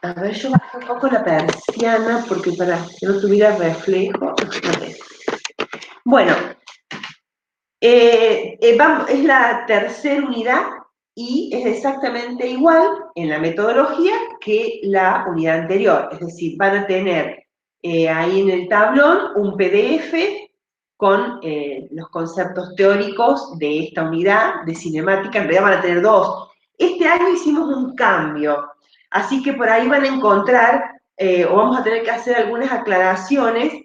A ver, yo bajo un poco la persiana porque para que no tuviera reflejo. Bueno, es la tercera unidad y es exactamente igual en la metodología que la unidad anterior. Es decir, van a tener ahí en el tablón un PDF con los conceptos teóricos de esta unidad de cinemática. En realidad van a tener dos. Este año hicimos un cambio, así que por ahí van a encontrar, o vamos a tener que hacer algunas aclaraciones,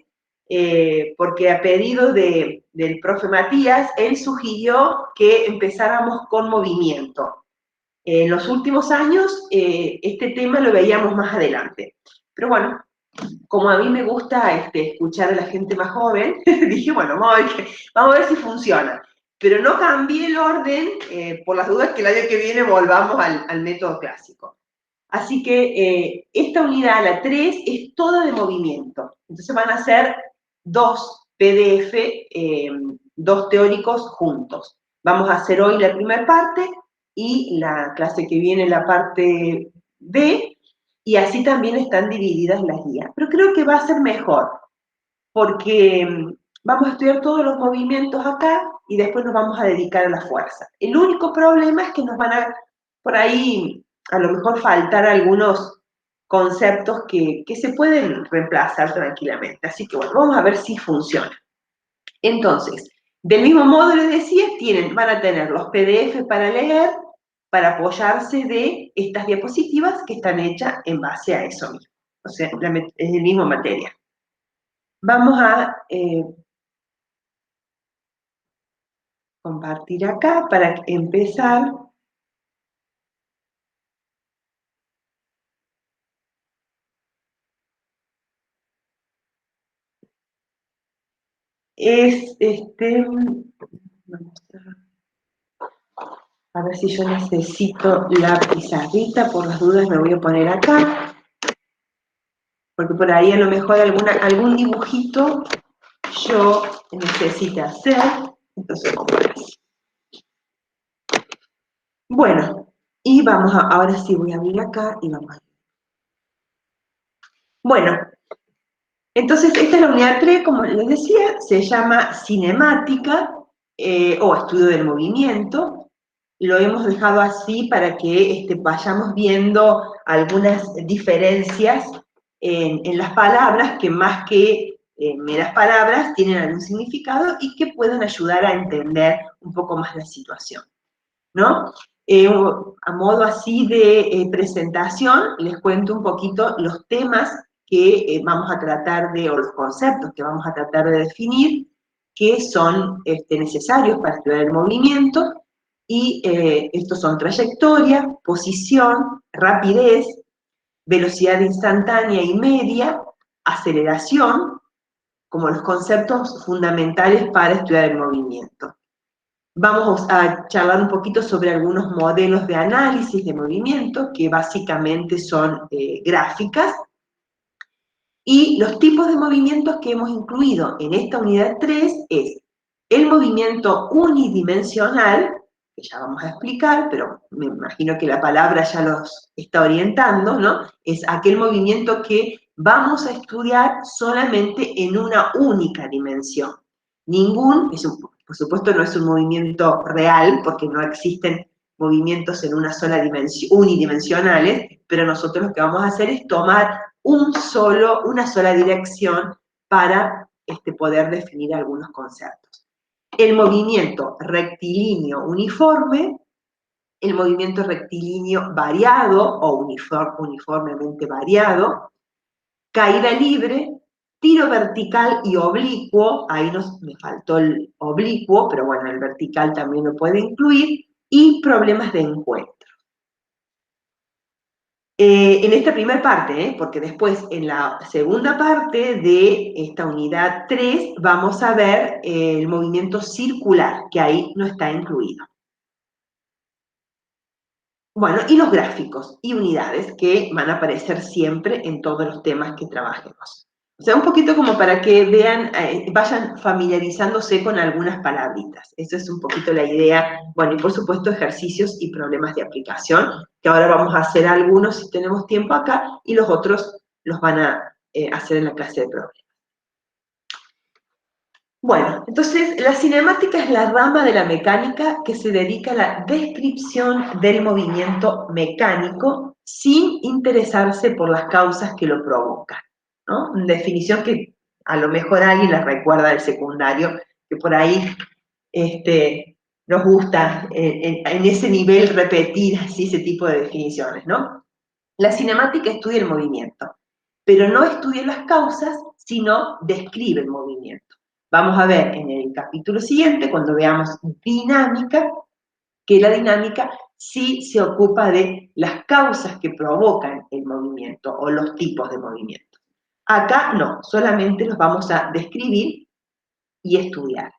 porque a pedido del profe Matías, él sugirió que empezáramos con movimiento. En los últimos años, este tema lo veíamos más adelante. Pero bueno, como a mí me gusta escuchar a la gente más joven, dije, bueno, vamos a ver si funciona. Pero no cambié el orden, por las dudas que el año que viene volvamos al método clásico. Así que esta unidad, la 3, es toda de movimiento. Entonces van a ser dos PDF, dos teóricos juntos. Vamos a hacer hoy la primera parte y la clase que viene la parte B, y así también están divididas las guías. Pero creo que va a ser mejor, porque vamos a estudiar todos los movimientos acá y después nos vamos a dedicar a la fuerza. El único problema es que nos van a, por ahí, a lo mejor faltar algunos conceptos que se pueden reemplazar tranquilamente. Así que bueno, vamos a ver si funciona. Entonces, del mismo modo les decía, van a tener los PDF para leer, para apoyarse de estas diapositivas que están hechas en base a eso mismo. O sea, es el mismo materia. Vamos a compartir acá para empezar. Es vamos a ver si yo necesito la pizarrita, por las dudas me voy a poner acá, porque por ahí a lo mejor algún dibujito yo necesito hacer, entonces vamos a ver. Bueno, y ahora sí voy a abrir acá y vamos a ver. Bueno, entonces esta es la unidad 3, como les decía, se llama cinemática o estudio del movimiento. Lo hemos dejado así para que vayamos viendo algunas diferencias en las palabras, que más que meras palabras tienen algún significado y que pueden ayudar a entender un poco más la situación, ¿no? A modo así de presentación, les cuento un poquito los temas que vamos a tratar o los conceptos que vamos a tratar de definir, que son necesarios para estudiar el movimiento, y estos son trayectoria, posición, rapidez, velocidad instantánea y media, aceleración, como los conceptos fundamentales para estudiar el movimiento. Vamos a charlar un poquito sobre algunos modelos de análisis de movimiento, que básicamente son gráficas, y los tipos de movimientos que hemos incluido en esta unidad 3 es el movimiento unidimensional, que ya vamos a explicar, pero me imagino que la palabra ya los está orientando, ¿no? Es aquel movimiento que vamos a estudiar solamente en una única dimensión. Por supuesto no es un movimiento real, porque no existen movimientos en una sola dimensión, unidimensionales, pero nosotros lo que vamos a hacer es tomar una sola dirección para poder definir algunos conceptos. El movimiento rectilíneo uniforme, el movimiento rectilíneo variado o uniformemente variado, caída libre, tiro vertical y oblicuo, ahí me faltó el oblicuo, pero bueno, el vertical también lo puede incluir, y problemas de encuentro. En esta primera parte, porque después en la segunda parte de esta unidad 3 vamos a ver el movimiento circular, que ahí no está incluido. Bueno, y los gráficos y unidades que van a aparecer siempre en todos los temas que trabajemos. O sea, un poquito como para que vean, vayan familiarizándose con algunas palabritas. Esa es un poquito la idea. Bueno, y por supuesto ejercicios y problemas de aplicación, que ahora vamos a hacer algunos si tenemos tiempo acá, y los otros los van a hacer en la clase de problemas. Bueno, entonces la cinemática es la rama de la mecánica que se dedica a la descripción del movimiento mecánico sin interesarse por las causas que lo provocan, ¿no? Una definición que a lo mejor alguien la recuerda del secundario, que por ahí nos gusta en ese nivel repetir así ese tipo de definiciones, ¿no? La cinemática estudia el movimiento, pero no estudia las causas, sino describe el movimiento. Vamos a ver en el capítulo siguiente, cuando veamos dinámica, que la dinámica sí se ocupa de las causas que provocan el movimiento o los tipos de movimiento. Acá no, solamente los vamos a describir y estudiar.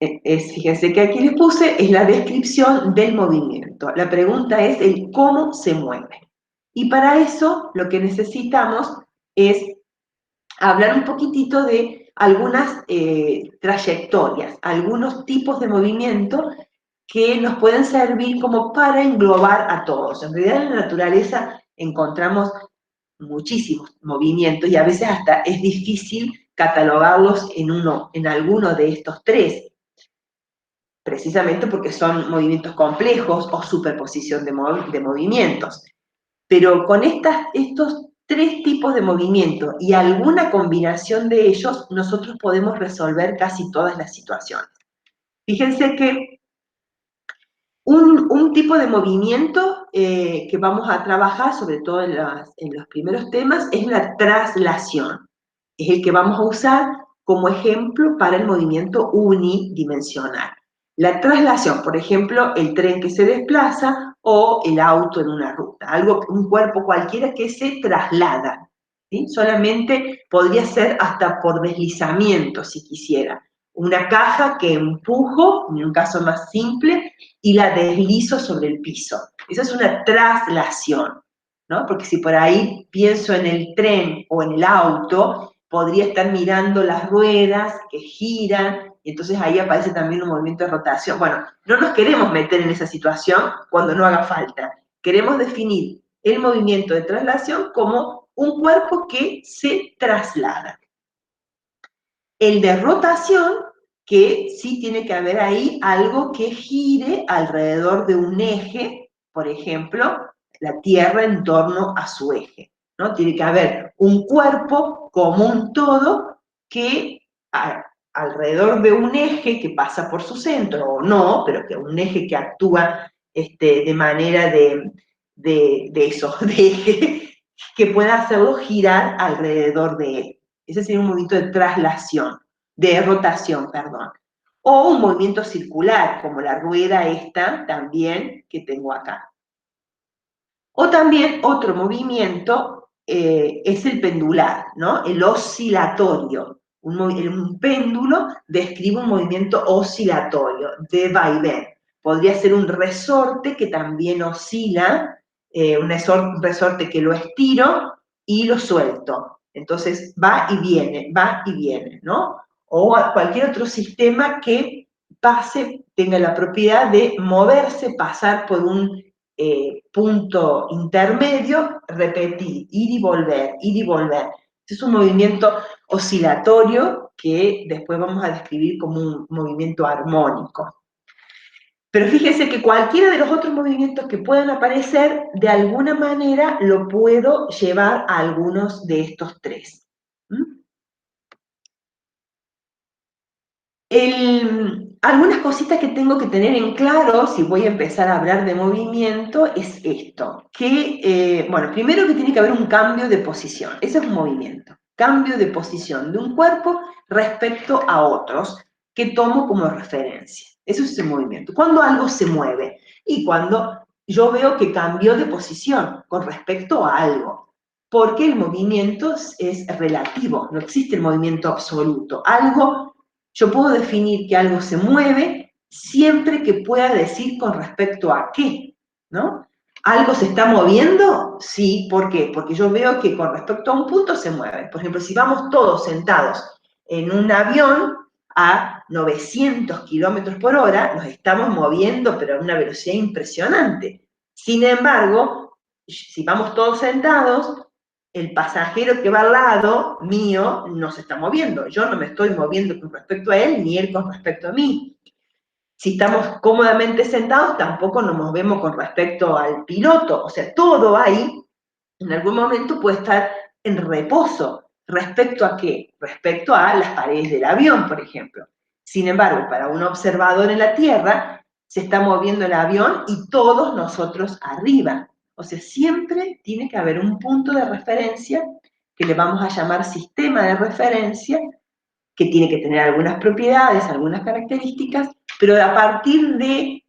Fíjense que aquí les puse, es la descripción del movimiento. La pregunta es el cómo se mueve. Y para eso lo que necesitamos es hablar un poquitito de algunas trayectorias, algunos tipos de movimiento que nos pueden servir como para englobar a todos. En realidad en la naturaleza encontramos muchísimos movimientos y a veces hasta es difícil catalogarlos en alguno de estos tres, precisamente porque son movimientos complejos o superposición de movimientos. Pero con estos tres tipos de movimiento y alguna combinación de ellos, nosotros podemos resolver casi todas las situaciones. Fíjense que un tipo de movimiento que vamos a trabajar, sobre todo en los primeros temas, es la traslación. Es el que vamos a usar como ejemplo para el movimiento unidimensional. La traslación, por ejemplo, el tren que se desplaza o el auto en una ruta, un cuerpo cualquiera que se traslada, ¿sí? Solamente podría ser hasta por deslizamiento, si quisiera. Una caja que empujo, en un caso más simple, y la deslizo sobre el piso. Esa es una traslación, ¿no? Porque si por ahí pienso en el tren o en el auto, podría estar mirando las ruedas que giran, y entonces ahí aparece también un movimiento de rotación. Bueno, no nos queremos meter en esa situación cuando no haga falta. Queremos definir el movimiento de traslación como un cuerpo que se traslada. El de rotación, que sí tiene que haber ahí algo que gire alrededor de un eje, por ejemplo, la Tierra en torno a su eje, ¿no? Tiene que haber un cuerpo como un todo que alrededor de un eje que pasa por su centro, o no, pero que un eje que actúa de manera de eso, de eje, que pueda hacerlo girar alrededor de él. Ese sería un movimiento de traslación, de rotación, perdón. O un movimiento circular, como la rueda esta también que tengo acá. O también otro movimiento es el pendular, ¿no? El oscilatorio. Un péndulo describe un movimiento oscilatorio, de vaivén. Podría ser un resorte que también oscila, un resorte que lo estiro y lo suelto. Entonces va y viene, ¿no? O cualquier otro sistema que tenga la propiedad de moverse, pasar por un punto intermedio, repetir, ir y volver, ir y volver. Este es un movimiento oscilatorio que después vamos a describir como un movimiento armónico. Pero fíjese que cualquiera de los otros movimientos que puedan aparecer, de alguna manera lo puedo llevar a algunos de estos tres. Algunas cositas que tengo que tener en claro si voy a empezar a hablar de movimiento es esto, que, bueno, primero que tiene que haber un cambio de posición, ese es un movimiento, cambio de posición de un cuerpo respecto a otros que tomo como referencia, eso es el movimiento, cuando algo se mueve y cuando yo veo que cambió de posición con respecto a algo, porque el movimiento es relativo, no existe el movimiento absoluto, yo puedo definir que algo se mueve siempre que pueda decir con respecto a qué, ¿no? ¿Algo se está moviendo? Sí, ¿por qué? Porque yo veo que con respecto a un punto se mueve. Por ejemplo, si vamos todos sentados en un avión a 900 kilómetros por hora, nos estamos moviendo, pero a una velocidad impresionante. Sin embargo, si vamos todos sentados, el pasajero que va al lado mío no se está moviendo. Yo no me estoy moviendo con respecto a él, ni él con respecto a mí. Si estamos cómodamente sentados, tampoco nos movemos con respecto al piloto. O sea, todo ahí, en algún momento puede estar en reposo. ¿Respecto a qué? Respecto a las paredes del avión, por ejemplo. Sin embargo, para un observador en la Tierra, se está moviendo el avión y todos nosotros arriba. O sea, siempre tiene que haber un punto de referencia que le vamos a llamar sistema de referencia, que tiene que tener algunas propiedades, algunas características, pero a partir de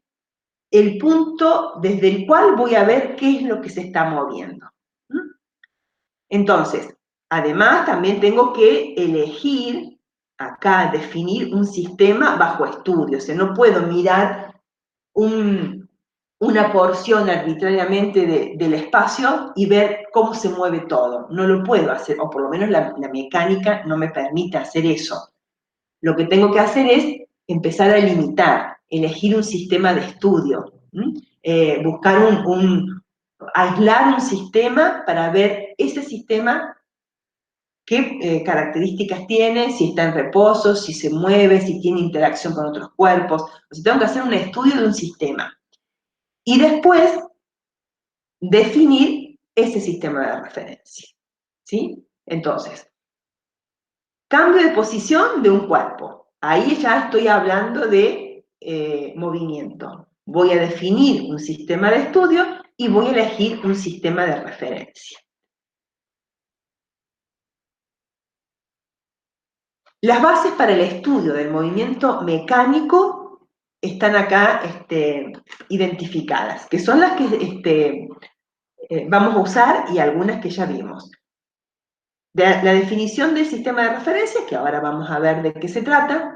el punto desde el cual voy a ver qué es lo que se está moviendo. Entonces, además también tengo que elegir, acá, definir un sistema bajo estudio. O sea, no puedo mirar una porción arbitrariamente del espacio y ver cómo se mueve todo. No lo puedo hacer, o por lo menos la mecánica no me permite hacer eso. Lo que tengo que hacer es empezar a limitar, elegir un sistema de estudio, buscar aislar un sistema para ver ese sistema qué características tiene, si está en reposo, si se mueve, si tiene interacción con otros cuerpos. O sea, tengo que hacer un estudio de un sistema. Y después definir ese sistema de referencia. ¿Sí? Entonces, cambio de posición de un cuerpo. Ahí ya estoy hablando de movimiento. Voy a definir un sistema de estudio y voy a elegir un sistema de referencia. Las bases para el estudio del movimiento mecánico están acá identificadas, que son las que vamos a usar y algunas que ya vimos. La definición del sistema de referencia, que ahora vamos a ver de qué se trata,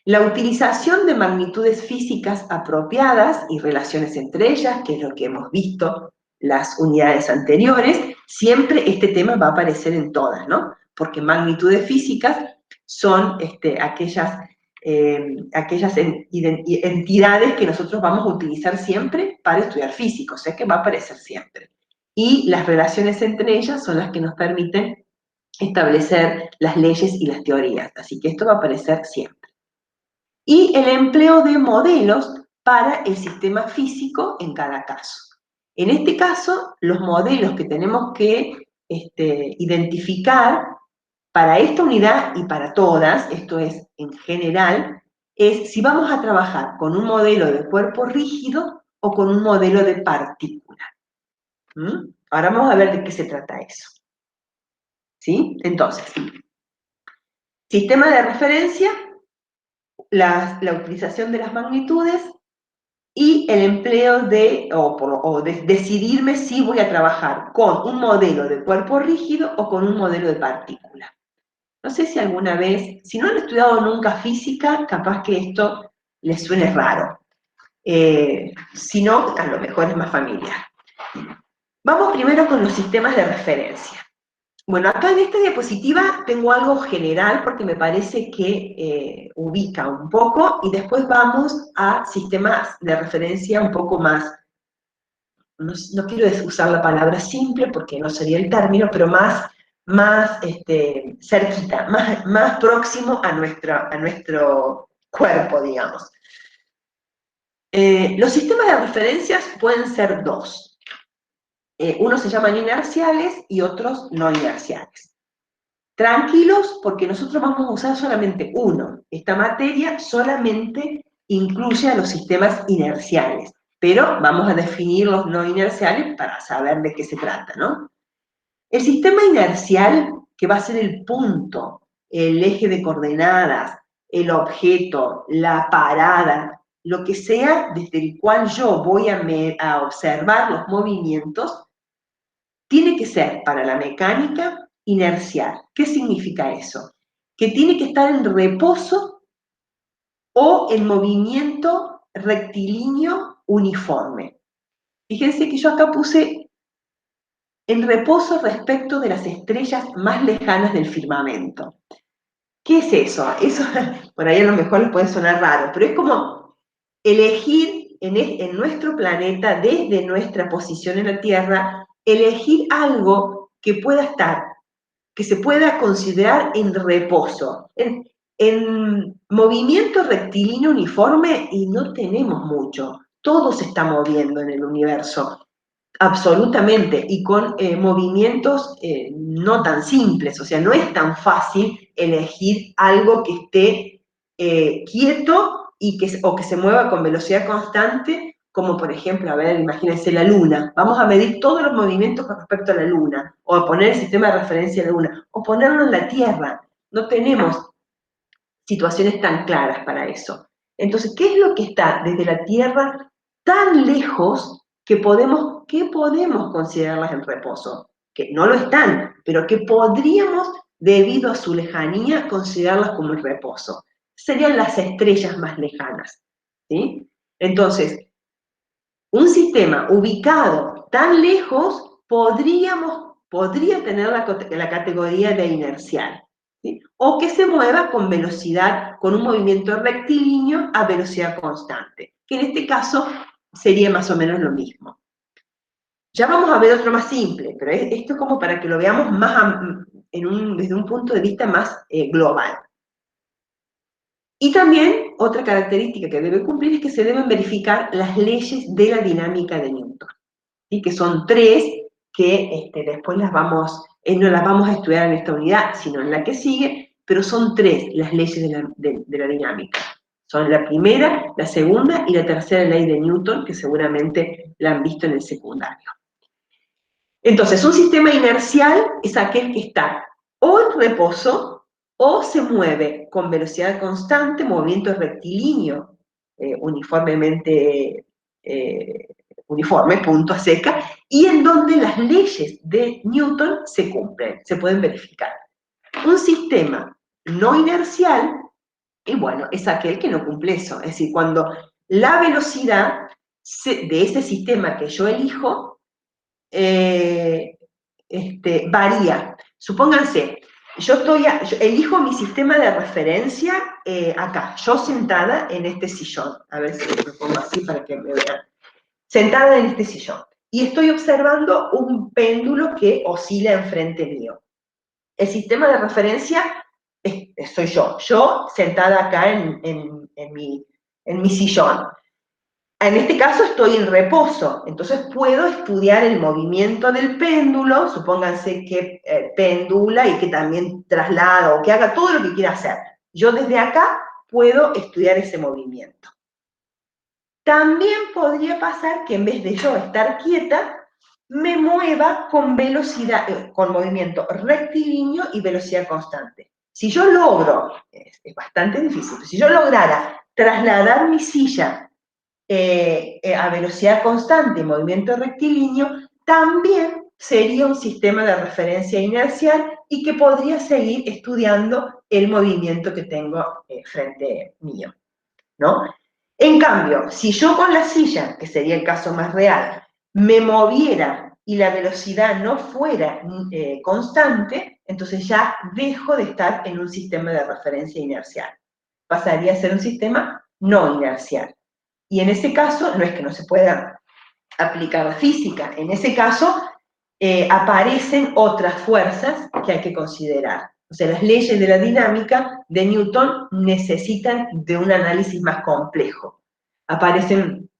la utilización de magnitudes físicas apropiadas y relaciones entre ellas, que es lo que hemos visto las unidades anteriores, siempre este tema va a aparecer en todas, ¿no? Porque magnitudes físicas son aquellas entidades que nosotros vamos a utilizar siempre para estudiar física, o sea que va a aparecer siempre. Y las relaciones entre ellas son las que nos permiten establecer las leyes y las teorías, así que esto va a aparecer siempre. Y el empleo de modelos para el sistema físico en cada caso. En este caso, los modelos que tenemos que identificar para esta unidad y para todas, esto es en general, es si vamos a trabajar con un modelo de cuerpo rígido o con un modelo de partícula. Ahora vamos a ver de qué se trata eso. ¿Sí? Entonces, sistema de referencia, la utilización de las magnitudes y el empleo de decidirme si voy a trabajar con un modelo de cuerpo rígido o con un modelo de partícula. No sé si alguna vez, si no han estudiado nunca física, capaz que esto les suene raro. Si no, a lo mejor es más familiar. Vamos primero con los sistemas de referencia. Bueno, acá en esta diapositiva tengo algo general porque me parece que ubica un poco y después vamos a sistemas de referencia un poco más, no quiero usar la palabra simple porque no sería el término, pero más cerquita, más próximo a nuestro cuerpo, digamos. Los sistemas de referencias pueden ser dos. Unos se llaman inerciales y otros no inerciales. Tranquilos, porque nosotros vamos a usar solamente uno. Esta materia solamente incluye a los sistemas inerciales, pero vamos a definir los no inerciales para saber de qué se trata, ¿no? El sistema inercial, que va a ser el punto, el eje de coordenadas, el objeto, la parada, lo que sea desde el cual yo voy a observar los movimientos, tiene que ser para la mecánica inercial. ¿Qué significa eso? Que tiene que estar en reposo o en movimiento rectilíneo uniforme. Fíjense que yo acá puse en reposo respecto de las estrellas más lejanas del firmamento. ¿Qué es eso? Eso por ahí a lo mejor les puede sonar raro, pero es como elegir en nuestro planeta, desde nuestra posición en la Tierra, elegir algo que pueda estar, que se pueda considerar en reposo. En movimiento rectilíneo uniforme, y no tenemos mucho. Todo se está moviendo en el universo. Absolutamente, y con movimientos no tan simples, o sea, no es tan fácil elegir algo que esté quieto o que se mueva con velocidad constante, como por ejemplo, a ver, imagínense la Luna. Vamos a medir todos los movimientos con respecto a la Luna, o a poner el sistema de referencia de la Luna, o ponerlo en la Tierra. No tenemos situaciones tan claras para eso. Entonces, ¿qué es lo que está desde la Tierra tan lejos que podemos considerarlas en reposo? Que no lo están, pero que podríamos, debido a su lejanía, considerarlas como en reposo. Serían las estrellas más lejanas, ¿sí? Entonces, un sistema ubicado tan lejos podría tener la categoría de inercial, ¿sí? O que se mueva con velocidad, con un movimiento rectilíneo a velocidad constante, que en este caso sería más o menos lo mismo. Ya vamos a ver otro más simple, pero esto es como para que lo veamos más desde un punto de vista más global. Y también otra característica que debe cumplir es que se deben verificar las leyes de la dinámica de Newton, ¿sí? Que son tres, que después no las vamos a estudiar en esta unidad, sino en la que sigue, pero son tres las leyes de la dinámica. Son la primera, la segunda y la tercera ley de Newton, que seguramente la han visto en el secundario. Entonces, un sistema inercial es aquel que está o en reposo o se mueve con velocidad constante, movimiento rectilíneo, uniformemente uniforme, punto a seca, y en donde las leyes de Newton se cumplen, se pueden verificar. Un sistema no inercial, y bueno, es aquel que no cumple eso. Es decir, cuando la velocidad de ese sistema que yo elijo eh, varía. Supónganse, yo elijo mi sistema de referencia acá, yo sentada en este sillón. A ver si me pongo así para que me vean. Sentada en este sillón. Y estoy observando un péndulo que oscila enfrente mío. El sistema de referencia soy yo sentada acá en mi sillón. En este caso estoy en reposo, entonces puedo estudiar el movimiento del péndulo, supónganse que pendula y que también traslada o que haga todo lo que quiera hacer. Yo desde acá puedo estudiar ese movimiento. También podría pasar que en vez de yo estar quieta, me mueva con velocidad, con movimiento rectilíneo y velocidad constante. Si yo logro, es bastante difícil, si yo lograra trasladar mi silla a velocidad constante y movimiento rectilíneo, también sería un sistema de referencia inercial y que podría seguir estudiando el movimiento que tengo frente mío, ¿no? En cambio, si yo con la silla, que sería el caso más real, me moviera y la velocidad no fuera constante, entonces ya dejo de estar en un sistema de referencia inercial. Pasaría a ser un sistema no inercial. Y en ese caso, no es que no se pueda aplicar la física, en ese caso aparecen otras fuerzas que hay que considerar. O sea, las leyes de la dinámica de Newton necesitan de un análisis más complejo. Aparecen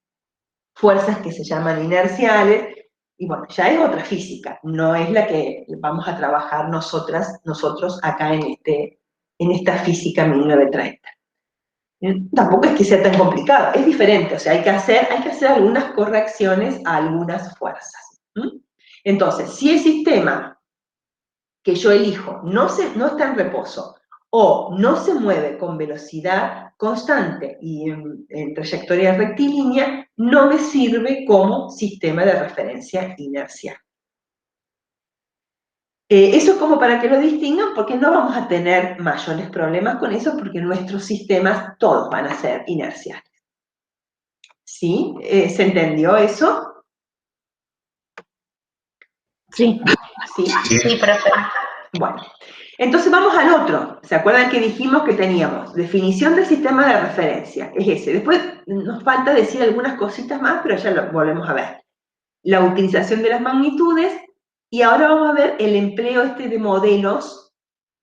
fuerzas que se llaman inerciales, y bueno, ya es otra física, no es la que vamos a trabajar nosotros acá en esta física 1930. Tampoco es que sea tan complicado, es diferente, o sea, hay que hacer algunas correcciones a algunas fuerzas. Entonces, si el sistema que yo elijo no está en reposo o no se mueve con velocidad constante y en trayectoria rectilínea, no me sirve como sistema de referencia inercial. Eso es como para que lo distingan, porque no vamos a tener mayores problemas con eso, porque nuestros sistemas todos van a ser inerciales. ¿Sí? ¿Se entendió eso? Sí, ¿Sí? sí, profe. Bueno, entonces vamos al otro. ¿Se acuerdan que dijimos que teníamos definición del sistema de referencia? Es ese. Después nos falta decir algunas cositas más, pero ya lo volvemos a ver. La utilización de las magnitudes, y ahora vamos a ver el empleo de modelos.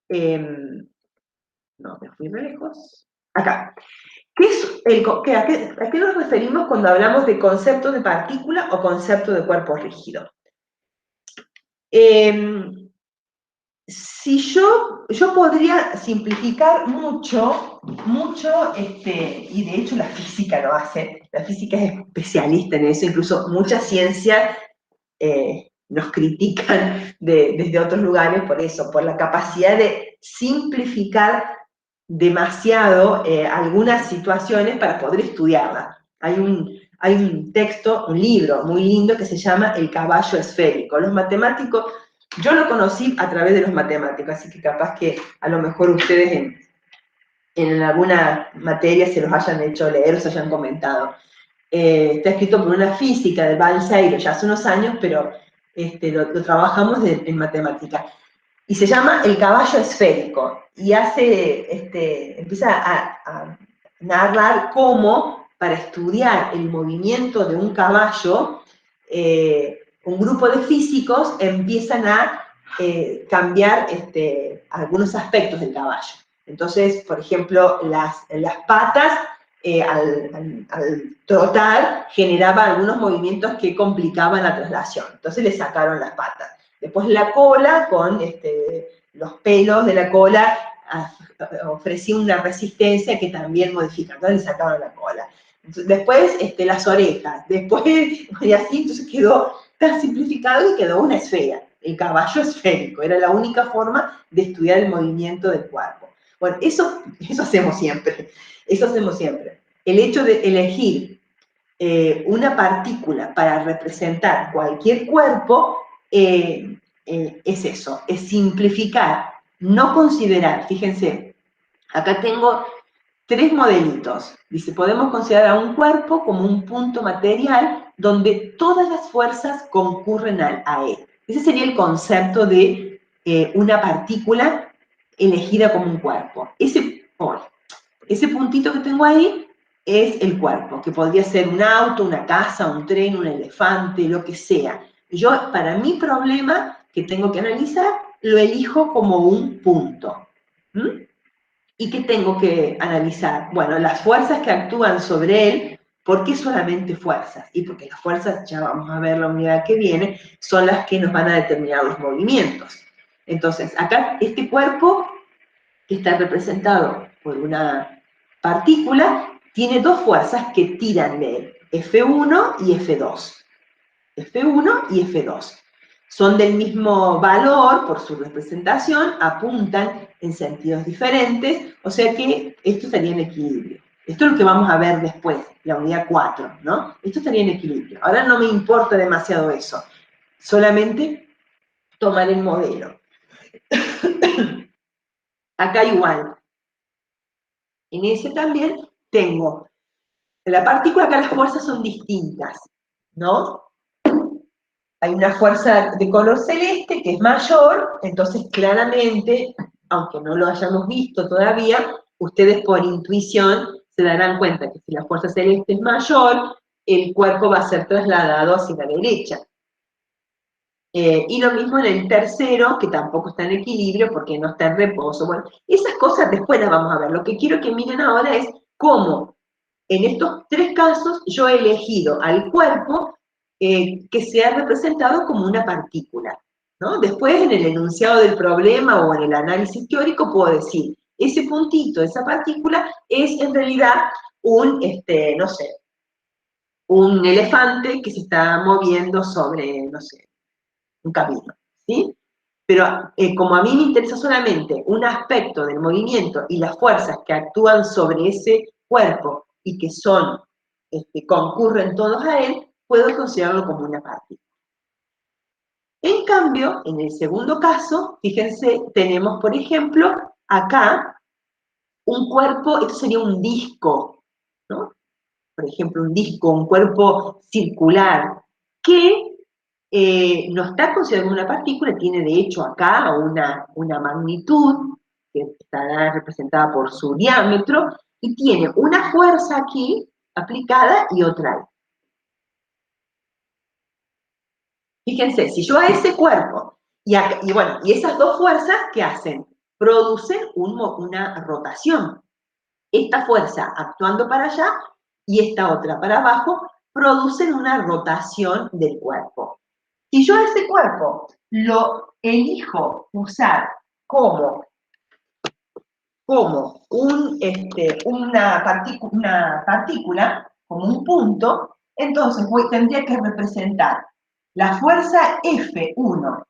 No, me fui re lejos. Acá. ¿A qué nos referimos cuando hablamos de concepto de partícula o concepto de cuerpo rígido? Si yo podría simplificar mucho, y de hecho la física lo hace, la física es especialista en eso, incluso muchas ciencias nos critican desde otros lugares por eso, por la capacidad de simplificar demasiado algunas situaciones para poder estudiarlas. Hay un texto, un libro muy lindo que se llama El caballo esférico. Los matemáticos, yo lo conocí a través de los matemáticos, así que capaz que a lo mejor ustedes en alguna materia se los hayan hecho leer o se hayan comentado. Está escrito por una física de Balseiro ya hace unos años, pero lo trabajamos en matemática. Y se llama El caballo esférico, y empieza a narrar cómo, para estudiar el movimiento de un caballo, un grupo de físicos empiezan a cambiar algunos aspectos del caballo. Entonces, por ejemplo, las patas al trotar generaba algunos movimientos que complicaban la traslación. Entonces le sacaron las patas. Después la cola, con los pelos de la cola, ofrecía una resistencia que también modificaba. Entonces le sacaron la cola. Entonces, después las orejas. Después, y así, entonces quedó tan simplificado y quedó una esfera. El caballo esférico. Era la única forma de estudiar el movimiento del cuerpo. Bueno, eso hacemos siempre. Eso hacemos siempre. El hecho de elegir una partícula para representar cualquier cuerpo es eso, es simplificar, no considerar. Fíjense, acá tengo 3 modelitos. Dice, podemos considerar a un cuerpo como un punto material donde todas las fuerzas concurren a él. Ese sería el concepto de una partícula elegida como un cuerpo. Ese puntito que tengo ahí es el cuerpo, que podría ser un auto, una casa, un tren, un elefante, lo que sea. Yo, para mi problema que tengo que analizar, lo elijo como un punto. ¿Mm? ¿Y qué tengo que analizar? Bueno, las fuerzas que actúan sobre él. ¿Por qué solamente fuerzas? Y porque las fuerzas, ya vamos a ver la unidad que viene, son las que nos van a determinar los movimientos. Entonces, acá este cuerpo, que está representado por una partícula, tiene 2 fuerzas que tiran de él, F1 y F2. F1 y F2. Son del mismo valor por su representación, apuntan en sentidos diferentes, o sea que esto estaría en equilibrio. Esto es lo que vamos a ver después, la unidad 4, ¿no? Esto estaría en equilibrio. Ahora no me importa demasiado eso, solamente tomar el modelo. Acá igual. En ese también tengo la partícula, acá las fuerzas son distintas, ¿no? Hay una fuerza de color celeste que es mayor, entonces claramente, aunque no lo hayamos visto todavía, ustedes por intuición se darán cuenta que si la fuerza celeste es mayor, el cuerpo va a ser trasladado hacia la derecha. Y lo mismo en el tercero, que tampoco está en equilibrio porque no está en reposo. Bueno, esas cosas después las vamos a ver. Lo que quiero que miren ahora es cómo en estos 3 casos yo he elegido al cuerpo que sea representado como una partícula, ¿no? Después en el enunciado del problema o en el análisis teórico puedo decir, ese puntito, esa partícula es en realidad no sé, un elefante que se está moviendo sobre, no sé, un camino, ¿sí? Pero como a mí me interesa solamente un aspecto del movimiento y las fuerzas que actúan sobre ese cuerpo y que concurren todos a él, puedo considerarlo como una partícula. En cambio, en el segundo caso, fíjense, tenemos, por ejemplo, acá un cuerpo, esto sería un disco, ¿no? Por ejemplo, un disco, un cuerpo circular, que no está considerado como una partícula, tiene de hecho acá una magnitud, que estará representada por su diámetro, y tiene una fuerza aquí aplicada y otra ahí. Fíjense, si yo a ese cuerpo, bueno, y esas dos fuerzas, ¿qué hacen? Producen una rotación. Esta fuerza actuando para allá y esta otra para abajo producen una rotación del cuerpo. Si yo a ese cuerpo lo elijo usar como una partícula, como un punto, entonces tendría que representar la fuerza F1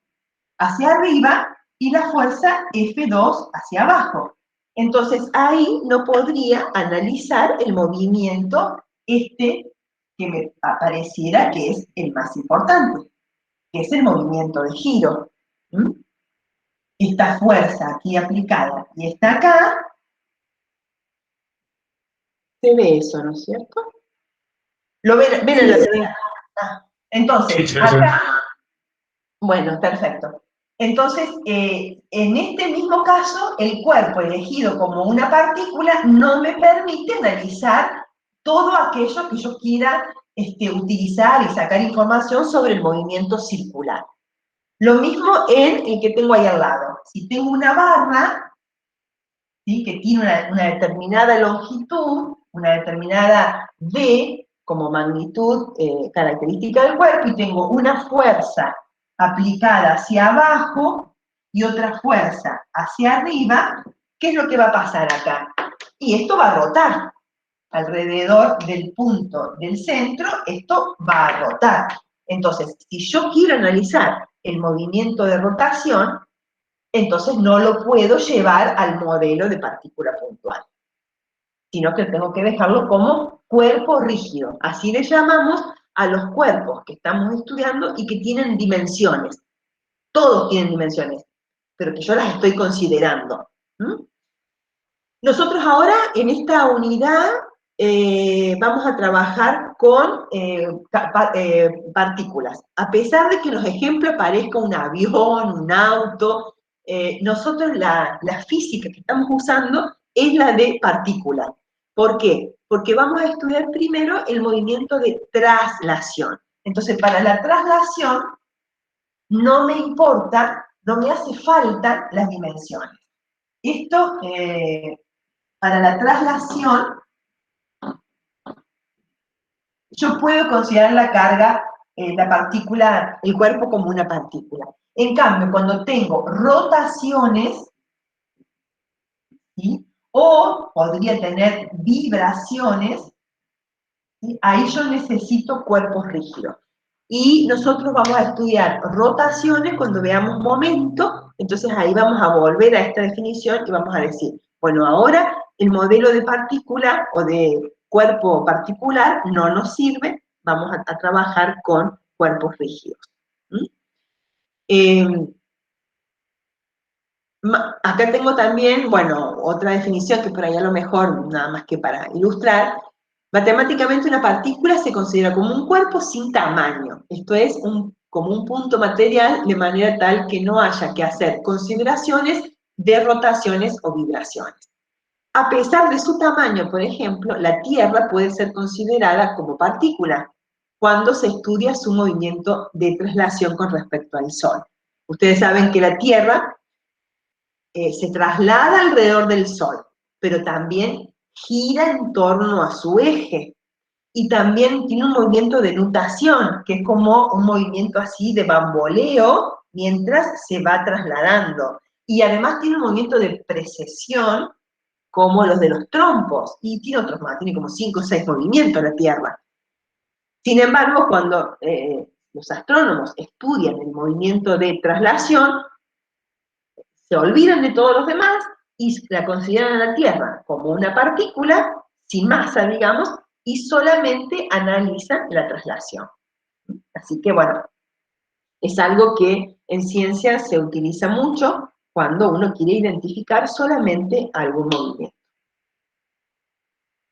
hacia arriba y la fuerza F2 hacia abajo. Entonces ahí no podría analizar el movimiento que me apareciera que es el más importante, que es el movimiento de giro. ¿Mm? Esta fuerza aquí aplicada y esta acá, se ve eso, ¿no es cierto? ¿Lo ven en la teoría? Entonces, acá, bueno, perfecto. Entonces, en este mismo caso, el cuerpo elegido como una partícula no me permite analizar todo aquello que yo quiera utilizar y sacar información sobre el movimiento circular. Lo mismo en el que tengo ahí al lado. Si tengo una barra, ¿sí?, que tiene una determinada longitud, una determinada D como magnitud característica del cuerpo, y tengo una fuerza aplicada hacia abajo y otra fuerza hacia arriba, ¿qué es lo que va a pasar acá? Y esto va a rotar. Alrededor del punto del centro, esto va a rotar. Entonces, si yo quiero analizar el movimiento de rotación, entonces no lo puedo llevar al modelo de partícula puntual, sino que tengo que dejarlo como cuerpo rígido. Así le llamamos a los cuerpos que estamos estudiando y que tienen dimensiones. Todos tienen dimensiones, pero que yo las estoy considerando. ¿Mm? Nosotros ahora, en esta unidad, vamos a trabajar con partículas. A pesar de que en los ejemplos parezca un avión, un auto, nosotros la física que estamos usando es la de partículas. ¿Por qué? Porque vamos a estudiar primero el movimiento de traslación. Entonces, para la traslación, no me importa, no me hace falta las dimensiones. Esto, para la traslación, yo puedo considerar la carga, la partícula, el cuerpo como una partícula. En cambio, cuando tengo rotaciones, ¿sí?, o podría tener vibraciones, ¿sí?, ahí yo necesito cuerpos rígidos. Y nosotros vamos a estudiar rotaciones cuando veamos momento, entonces ahí vamos a volver a esta definición y vamos a decir, bueno, ahora el modelo de partícula o de cuerpo particular no nos sirve, vamos a trabajar con cuerpos rígidos. Acá tengo también, bueno, otra definición que por ahí a lo mejor, nada más que para ilustrar. Matemáticamente una partícula se considera como un cuerpo sin tamaño, esto es, como un punto material, de manera tal que no haya que hacer consideraciones de rotaciones o vibraciones. A pesar de su tamaño, por ejemplo, la Tierra puede ser considerada como partícula cuando se estudia su movimiento de traslación con respecto al Sol. Ustedes saben que la Tierra se traslada alrededor del Sol, pero también gira en torno a su eje. Y también tiene un movimiento de nutación, que es como un movimiento así de bamboleo mientras se va trasladando. Y además tiene un movimiento de precesión, como los de los trompos, y tiene otros más, tiene como 5 o 6 movimientos la Tierra. Sin embargo, cuando los astrónomos estudian el movimiento de traslación, se olvidan de todos los demás y la consideran a la Tierra como una partícula, sin masa, digamos, y solamente analizan la traslación. Así que, bueno, es algo que en ciencia se utiliza mucho cuando uno quiere identificar solamente algún movimiento.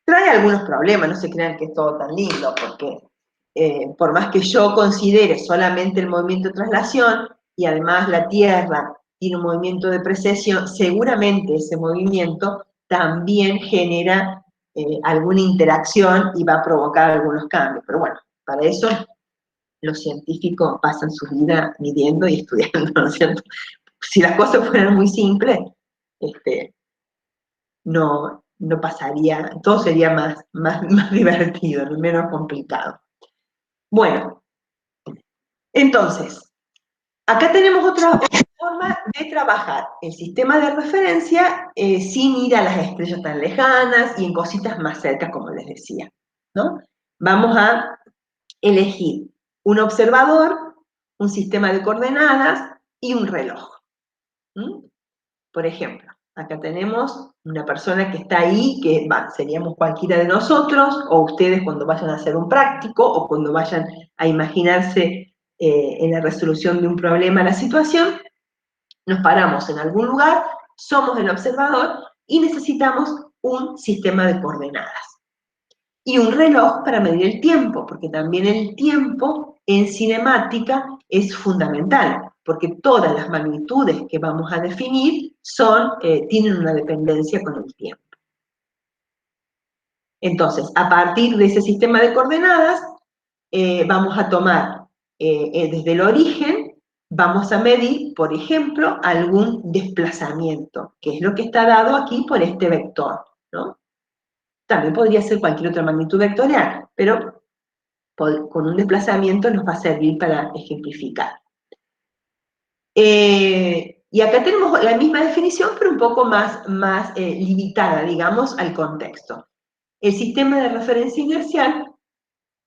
Trae algunos problemas, no se crean que es todo tan lindo, porque por más que yo considere solamente el movimiento de traslación, y además la Tierra tiene un movimiento de precesión, seguramente ese movimiento también genera alguna interacción y va a provocar algunos cambios. Pero bueno, para eso los científicos pasan su vida midiendo y estudiando, ¿no es cierto? Si las cosas fueran muy simples, no pasaría, todo sería más divertido, menos complicado. Bueno, entonces, acá tenemos otra forma de trabajar el sistema de referencia sin ir a las estrellas tan lejanas y en cositas más cercas, como les decía, ¿no? Vamos a elegir un observador, un sistema de coordenadas y un reloj. ¿Mm? Por ejemplo, acá tenemos una persona que está ahí, que seríamos cualquiera de nosotros, o ustedes cuando vayan a hacer un práctico, o cuando vayan a imaginarse en la resolución de un problema la situación, nos paramos en algún lugar, somos el observador y necesitamos un sistema de coordenadas. Y un reloj para medir el tiempo, porque también el tiempo en cinemática es fundamental, porque todas las magnitudes que vamos a definir tienen una dependencia con el tiempo. Entonces, a partir de ese sistema de coordenadas, vamos a tomar desde el origen, vamos a medir, por ejemplo, algún desplazamiento, que es lo que está dado aquí por este vector, ¿no? También podría ser cualquier otra magnitud vectorial, pero con un desplazamiento nos va a servir para ejemplificar. Y acá tenemos la misma definición, pero un poco más limitada, digamos, al contexto. El sistema de referencia inercial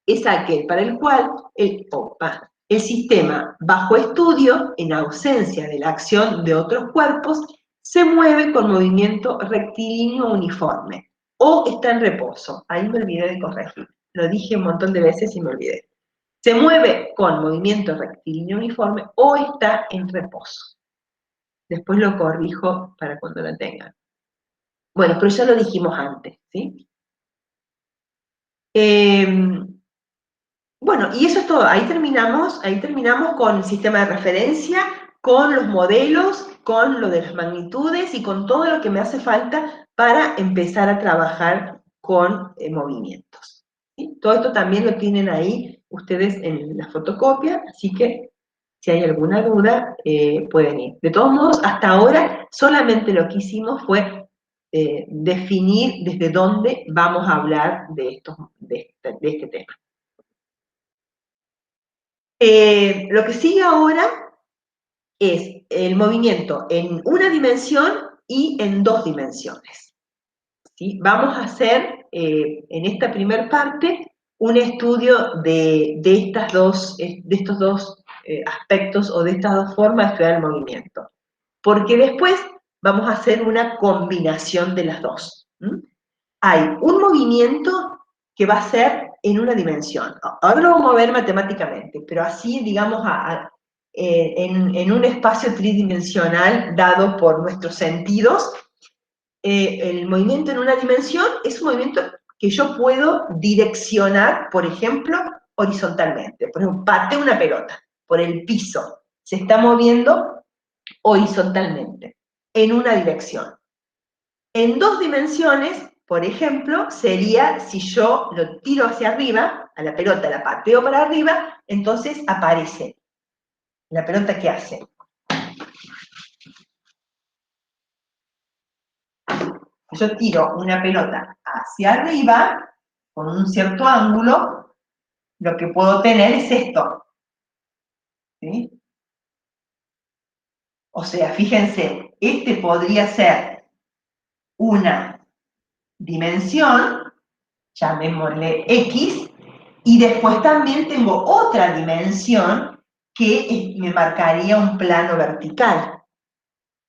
es aquel para el cual el sistema bajo estudio, en ausencia de la acción de otros cuerpos, se mueve con movimiento rectilíneo uniforme o está en reposo. Ahí me olvidé de corregir. Lo dije un montón de veces y me olvidé. Se mueve con movimiento rectilíneo uniforme o está en reposo. Después lo corrijo para cuando lo tengan. Bueno, pero ya lo dijimos antes, ¿sí? Bueno, y eso es todo. Ahí terminamos con el sistema de referencia, con los modelos, con lo de las magnitudes y con todo lo que me hace falta para empezar a trabajar con movimientos. ¿Sí? Todo esto también lo tienen ahí ustedes en la fotocopia, así que si hay alguna duda pueden ir. De todos modos, hasta ahora solamente lo que hicimos fue definir desde dónde vamos a hablar de este tema. Lo que sigue ahora es el movimiento en una dimensión y en dos dimensiones. ¿Sí? Vamos a hacer en esta primera parte un estudio de estos dos aspectos o de estas dos formas de estudiar el movimiento. Porque después vamos a hacer una combinación de las dos. ¿Mm? Hay un movimiento que va a ser en una dimensión. Ahora lo vamos a ver matemáticamente, pero así, digamos, en un espacio tridimensional dado por nuestros sentidos, el movimiento en una dimensión es un movimiento que yo puedo direccionar, por ejemplo, horizontalmente. Por ejemplo, pateo una pelota por el piso, se está moviendo horizontalmente, en una dirección. En dos dimensiones, por ejemplo, sería si yo lo tiro hacia arriba, a la pelota la pateo para arriba, entonces aparece. ¿La pelota qué hace? Yo tiro una pelota hacia arriba, con un cierto ángulo, lo que puedo tener es esto. ¿Sí? O sea, fíjense, este podría ser una dimensión, llamémosle X, y después también tengo otra dimensión que me marcaría un plano vertical.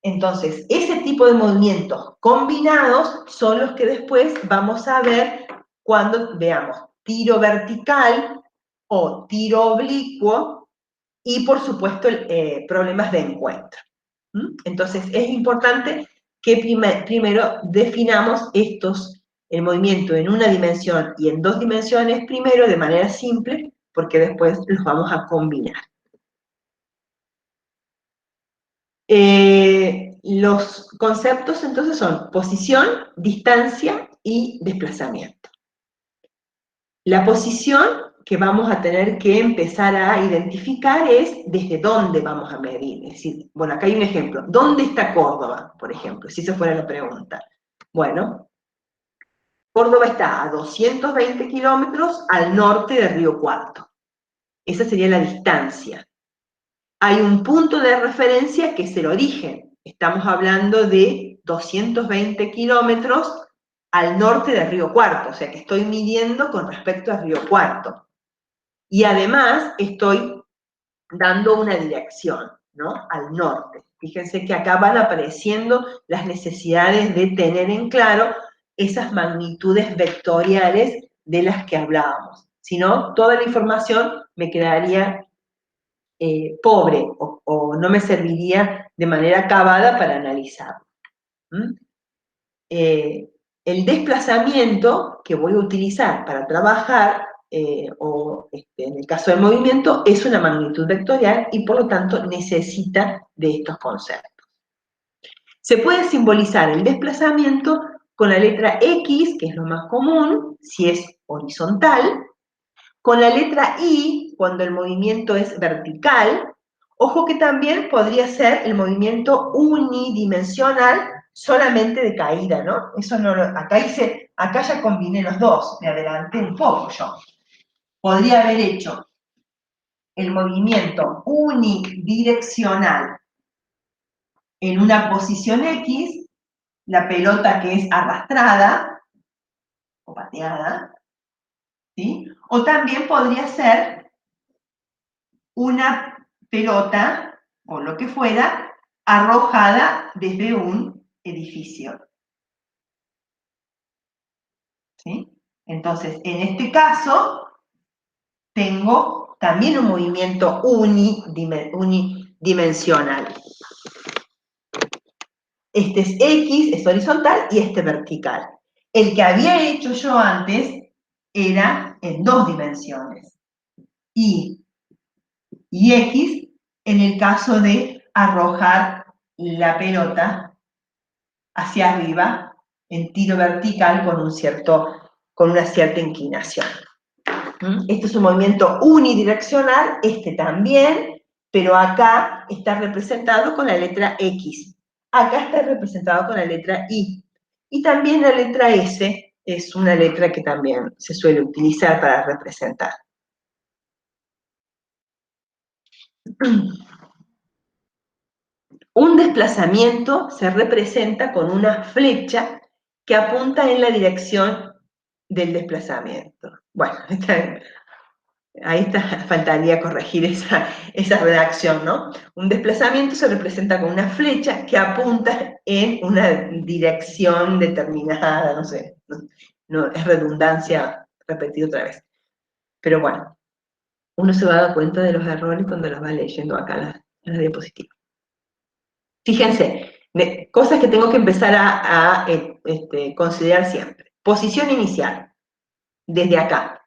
Entonces, ese tipo de movimientos combinados son los que después vamos a ver cuando veamos tiro vertical o tiro oblicuo y, por supuesto, problemas de encuentro. Entonces, es importante que primero definamos el movimiento en una dimensión y en dos dimensiones primero de manera simple porque después los vamos a combinar. Los conceptos entonces son posición, distancia y desplazamiento. La posición que vamos a tener que empezar a identificar es desde dónde vamos a medir. Es decir, bueno, acá hay un ejemplo. ¿Dónde está Córdoba, por ejemplo? Si esa fuera la pregunta. Bueno, Córdoba está a 220 kilómetros al norte de Río Cuarto. Esa sería la distancia. Hay un punto de referencia que es el origen. Estamos hablando de 220 kilómetros al norte de Río Cuarto, o sea que estoy midiendo con respecto a Río Cuarto. Y además estoy dando una dirección, ¿no? Al norte. Fíjense que acá van apareciendo las necesidades de tener en claro esas magnitudes vectoriales de las que hablábamos. Si no, toda la información me quedaría pobre o no me serviría de manera acabada para analizar. El desplazamiento que voy a utilizar para trabajar, en el caso del movimiento, es una magnitud vectorial y por lo tanto necesita de estos conceptos. Se puede simbolizar el desplazamiento con la letra X, que es lo más común, si es horizontal, con la letra Y, cuando el movimiento es vertical. Ojo que también podría ser el movimiento unidimensional solamente de caída, ¿no? Eso no acá ya combiné los dos, me adelanté un poco yo. Podría haber hecho el movimiento unidireccional en una posición X, la pelota que es arrastrada o pateada, ¿sí? O también podría ser una pelota, o lo que fuera, arrojada desde un edificio. ¿Sí? Entonces, en este caso, tengo también un movimiento unidimensional. Este es X, es horizontal, y este vertical. El que había hecho yo antes era en 2 dimensiones. Y X en el caso de arrojar la pelota hacia arriba en tiro vertical con una cierta inclinación. Este es un movimiento unidireccional, este también, pero acá está representado con la letra X. Acá está representado con la letra Y. Y también la letra S es una letra que también se suele utilizar para representar. Un desplazamiento se representa con una flecha que apunta en la dirección del desplazamiento. Bueno, ahí faltaría corregir esa redacción, ¿no? Un desplazamiento se representa con una flecha que apunta en una dirección determinada, no sé, no, es redundancia repetir otra vez. Pero bueno, uno se va a dar cuenta de los errores cuando los va leyendo acá las diapositivas. Fíjense, cosas que tengo que empezar a considerar siempre. Posición inicial, desde acá,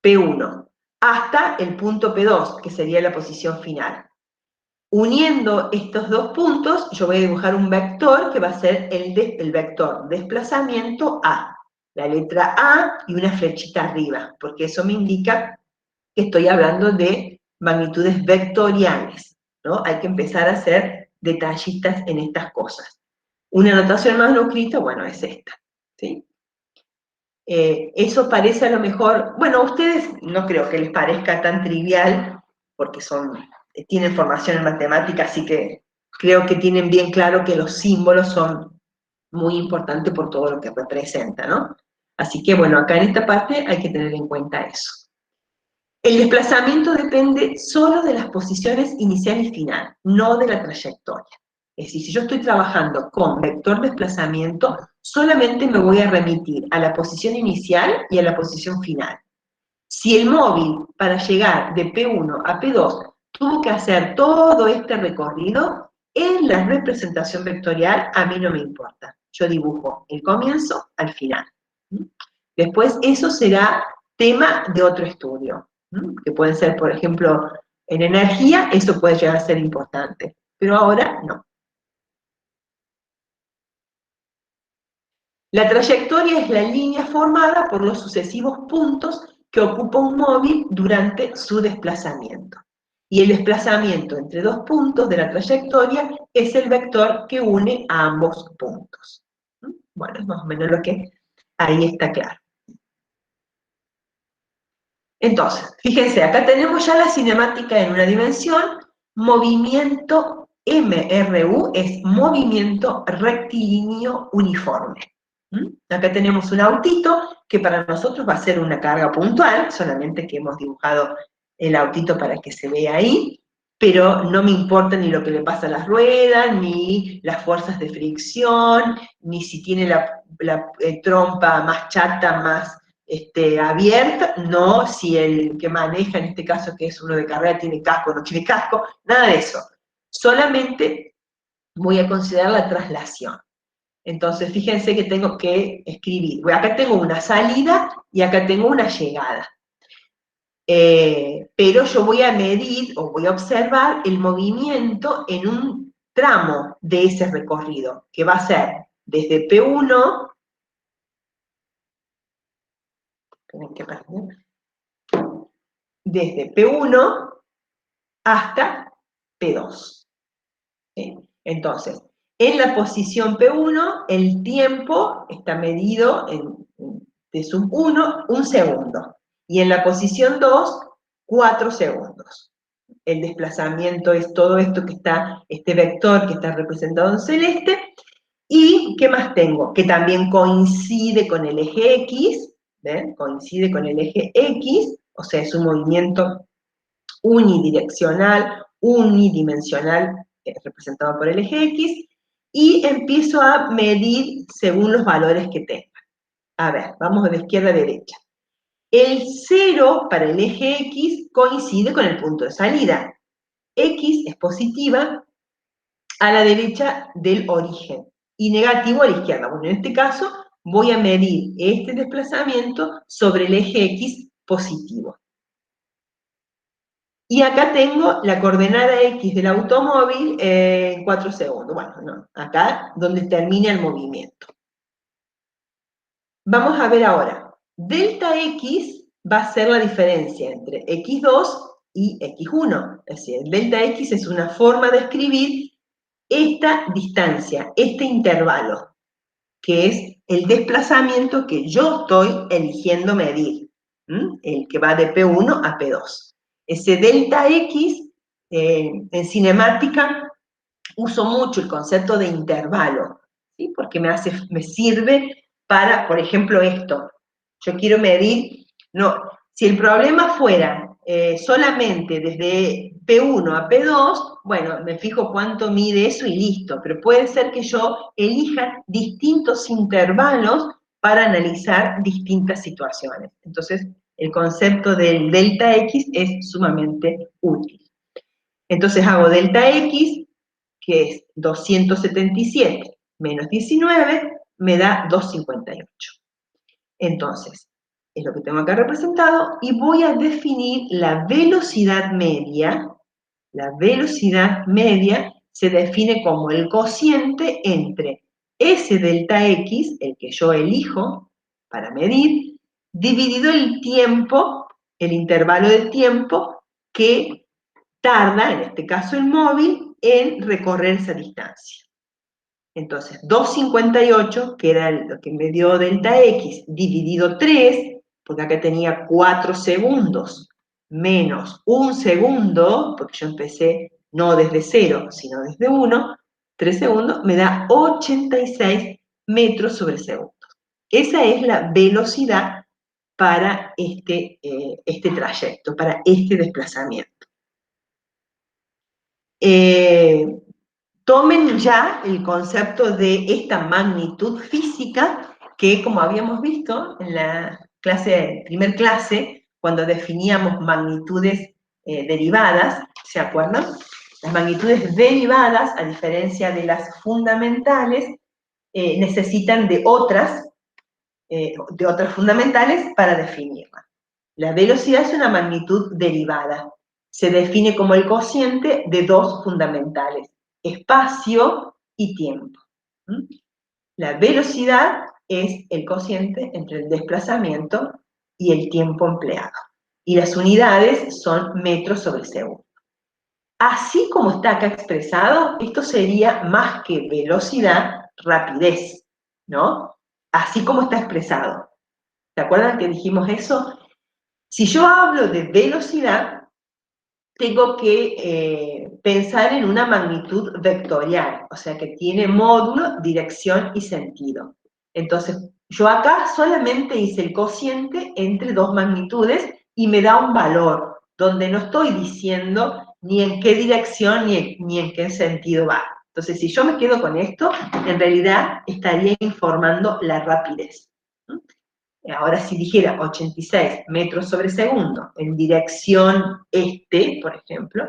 P1, hasta el punto P2, que sería la posición final. Uniendo estos dos puntos, yo voy a dibujar un vector que va a ser el vector desplazamiento A. La letra A y una flechita arriba, porque eso me indica que estoy hablando de magnitudes vectoriales, ¿no? Hay que empezar a ser detallistas en estas cosas. Una notación manuscrita, bueno, es esta, ¿sí? Eso parece a lo mejor, bueno, a ustedes no creo que les parezca tan trivial, porque tienen formación en matemática, así que creo que tienen bien claro que los símbolos son muy importantes por todo lo que representan, ¿no? Así que, bueno, acá en esta parte hay que tener en cuenta eso. El desplazamiento depende solo de las posiciones inicial y final, no de la trayectoria. Es decir, si yo estoy trabajando con vector desplazamiento, solamente me voy a remitir a la posición inicial y a la posición final. Si el móvil, para llegar de P1 a P2, tuvo que hacer todo este recorrido, en la representación vectorial a mí no me importa. Yo dibujo el comienzo al final. Después eso será tema de otro estudio, que pueden ser, por ejemplo, en energía, eso puede llegar a ser importante, pero ahora no. La trayectoria es la línea formada por los sucesivos puntos que ocupa un móvil durante su desplazamiento. Y el desplazamiento entre dos puntos de la trayectoria es el vector que une a ambos puntos. Bueno, es más o menos lo que ahí está claro. Entonces, fíjense, acá tenemos ya la cinemática en una dimensión, movimiento MRU es movimiento rectilíneo uniforme. Acá tenemos un autito que para nosotros va a ser una carga puntual, solamente que hemos dibujado el autito para que se vea ahí, pero no me importa ni lo que le pasa a las ruedas, ni las fuerzas de fricción, ni si tiene la trompa más chata, más abierta, no si el que maneja, en este caso que es uno de carrera, tiene casco o no tiene casco, nada de eso. Solamente voy a considerar la traslación. Entonces, fíjense que tengo que escribir. Acá tengo una salida y acá tengo una llegada. Pero yo voy a medir o voy a observar el movimiento en un tramo de ese recorrido, que va a ser desde P1, desde P1 hasta P2. ¿Sí? Entonces, en la posición P1, el tiempo está medido de sub 1, un segundo. Y en la posición 2, 4 segundos. El desplazamiento es todo esto que está, este vector que está representado en celeste. ¿Y qué más tengo? Que también coincide con el eje X, ¿ven? Coincide con el eje X, o sea, es un movimiento unidireccional, unidimensional, representado por el eje X, y empiezo a medir según los valores que tenga. A ver, vamos de izquierda a derecha. El 0 para el eje X coincide con el punto de salida. X es positiva a la derecha del origen y negativo a la izquierda. Bueno, en este caso voy a medir este desplazamiento sobre el eje X positivo. Y acá tengo la coordenada X del automóvil en 4 segundos. Bueno, no, acá donde termina el movimiento. Vamos a ver ahora. Delta X va a ser la diferencia entre X2 y X1. Es decir, delta X es una forma de escribir esta distancia, este intervalo, que es el desplazamiento que yo estoy eligiendo medir, el que va de P1 a P2. Ese delta X, en cinemática, uso mucho el concepto de intervalo, ¿sí? Porque me sirve para, por ejemplo, esto. Yo quiero medir, no, si el problema fuera solamente desde P1 a P2, bueno, me fijo cuánto mide eso y listo, pero puede ser que yo elija distintos intervalos para analizar distintas situaciones. Entonces, el concepto del delta X es sumamente útil. Entonces hago delta X, que es 277 menos 19, me da 258. Entonces, es lo que tengo acá representado, y voy a definir la velocidad media. La velocidad media se define como el cociente entre ese delta X, el que yo elijo para medir, dividido el tiempo, el intervalo de tiempo que tarda, en este caso el móvil, en recorrer esa distancia. Entonces, 258, que era lo que me dio delta X, dividido 3, porque acá tenía 4 segundos, menos 1 segundo, porque yo empecé no desde 0, sino desde 1, 3 segundos, me da 86 metros sobre segundo. Esa es la velocidad para este trayecto, para este desplazamiento. Tomen ya el concepto de esta magnitud física que, como habíamos visto en la primer clase, cuando definíamos magnitudes derivadas, ¿se acuerdan? Las magnitudes derivadas, a diferencia de las fundamentales, necesitan de otras fundamentales para definirlas. La velocidad es una magnitud derivada. Se define como el cociente de dos fundamentales, espacio y tiempo. La velocidad es el cociente entre el desplazamiento y el tiempo empleado. Y las unidades son metros sobre segundo. Así como está acá expresado, esto sería más que velocidad, rapidez, ¿no? Así como está expresado. ¿Se acuerdan que dijimos eso? Si yo hablo de velocidad, tengo que pensar en una magnitud vectorial, o sea que tiene módulo, dirección y sentido. Entonces, yo acá solamente hice el cociente entre dos magnitudes y me da un valor, donde no estoy diciendo ni en qué dirección ni en qué sentido va. Entonces, si yo me quedo con esto, en realidad estaría informando la rapidez. Ahora, si dijera 86 metros sobre segundo en dirección este, por ejemplo,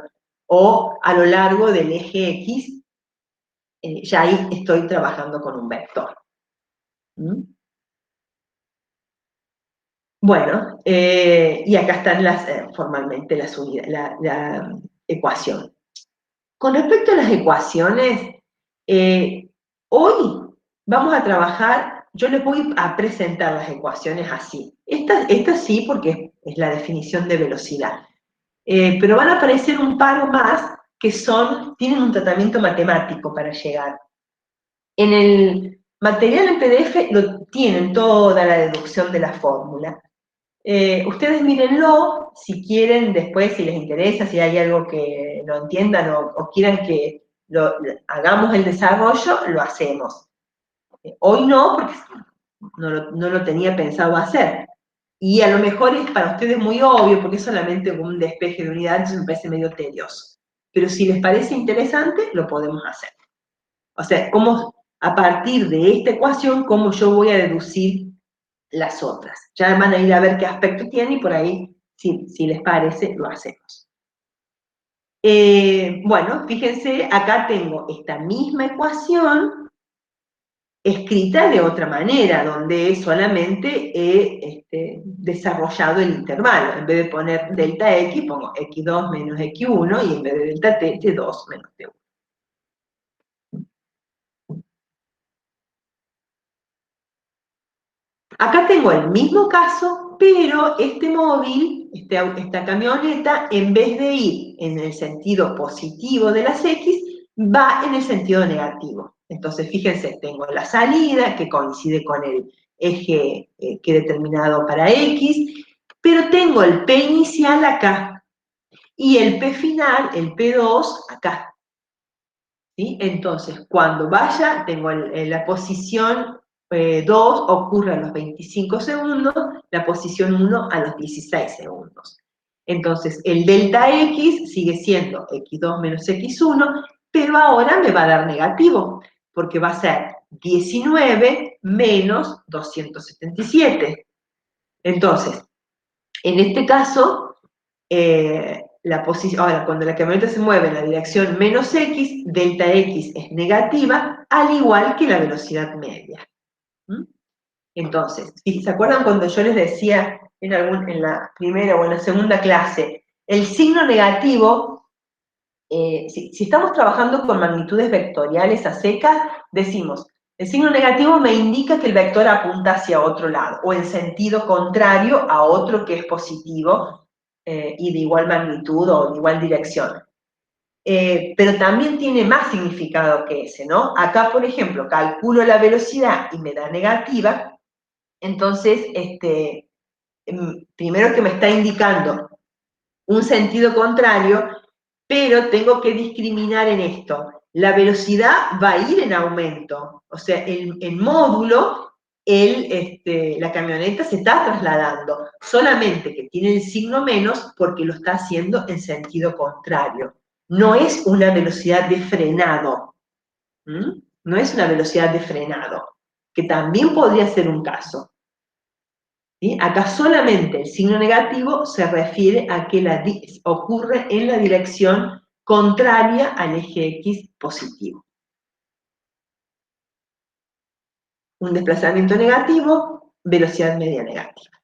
o a lo largo del eje X, ya ahí estoy trabajando con un vector. Bueno, y acá están formalmente las unidades, la ecuación. Con respecto a las ecuaciones, hoy vamos a trabajar, yo les voy a presentar las ecuaciones así. Esta sí, porque es la definición de velocidad. Pero van a aparecer un par más que tienen un tratamiento matemático para llegar. En el material en PDF lo tienen toda la deducción de la fórmula. Ustedes mírenlo, si quieren, después, si les interesa, si hay algo que no entiendan o quieran que hagamos el desarrollo, lo hacemos. Hoy no, porque no lo tenía pensado hacer. Y a lo mejor es para ustedes muy obvio, porque es solamente un despeje de unidad, entonces me parece medio tedioso. Pero si les parece interesante, lo podemos hacer. O sea, a partir de esta ecuación, cómo yo voy a deducir las otras. Ya van a ir a ver qué aspecto tiene y por ahí, si les parece, lo hacemos. Bueno, fíjense, acá tengo esta misma ecuación escrita de otra manera, donde solamente he desarrollado el intervalo. En vez de poner delta x, pongo x2 menos x1, y en vez de delta t, t2 menos t1. Acá tengo el mismo caso, pero este móvil, esta camioneta, en vez de ir en el sentido positivo de las X, va en el sentido negativo. Entonces, fíjense, tengo la salida, que coincide con el eje que he determinado para X, pero tengo el P inicial acá, y el P final, el P2, acá. ¿Sí? Entonces, cuando vaya, tengo la posición 2 ocurre a los 25 segundos, la posición 1 a los 16 segundos. Entonces, el delta X sigue siendo X2 menos X1, pero ahora me va a dar negativo, porque va a ser 19 menos 277. Entonces, en este caso, ahora, cuando la camioneta se mueve en la dirección menos x, delta x es negativa, al igual que la velocidad media. Entonces, si se acuerdan cuando yo les decía en la primera o en la segunda clase, el signo negativo, si estamos trabajando con magnitudes vectoriales a secas, decimos, el signo negativo me indica que el vector apunta hacia otro lado, o en sentido contrario a otro que es positivo, y de igual magnitud o de igual dirección. Pero también tiene más significado que ese, ¿no? Acá, por ejemplo, calculo la velocidad y me da negativa, entonces, primero que me está indicando un sentido contrario, pero tengo que discriminar en esto. La velocidad va a ir en aumento, o sea, en módulo la camioneta se está trasladando, solamente que tiene el signo menos porque lo está haciendo en sentido contrario. No es una velocidad de frenado, no es una velocidad de frenado, que también podría ser un caso. ¿Sí? Acá solamente el signo negativo se refiere a que ocurre en la dirección contraria al eje X positivo. Un desplazamiento negativo, velocidad media negativa.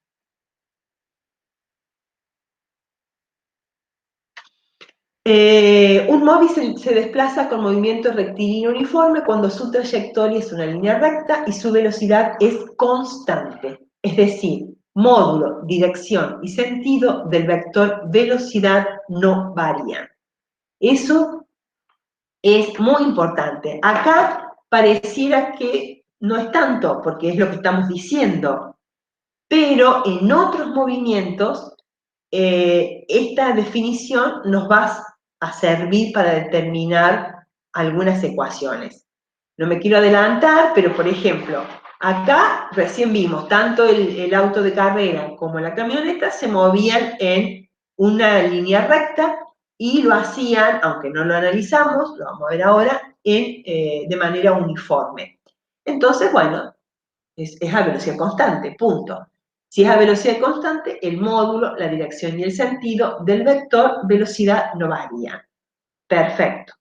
Un móvil se desplaza con movimiento rectilíneo uniforme cuando su trayectoria es una línea recta y su velocidad es constante. Es decir, módulo, dirección y sentido del vector velocidad no varían. Eso es muy importante. Acá pareciera que no es tanto, porque es lo que estamos diciendo, pero en otros movimientos esta definición nos va a servir para determinar algunas ecuaciones. No me quiero adelantar, pero por ejemplo, acá recién vimos, tanto el auto de carrera como la camioneta se movían en una línea recta y lo hacían, aunque no lo analizamos, lo vamos a ver ahora, de manera uniforme. Entonces, bueno, es a velocidad constante, punto. Si es a velocidad constante, el módulo, la dirección y el sentido del vector velocidad no varían. Perfecto.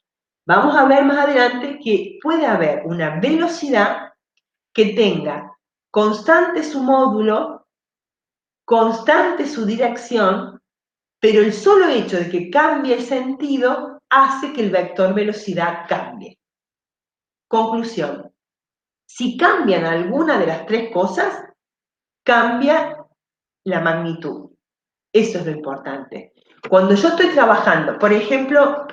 Vamos a ver más adelante que puede haber una velocidad que tenga constante su módulo, constante su dirección, pero el solo hecho de que cambie el sentido hace que el vector velocidad cambie. Conclusión. Si cambian alguna de las tres cosas, cambia la magnitud. Eso es lo importante. Cuando yo estoy trabajando, por ejemplo,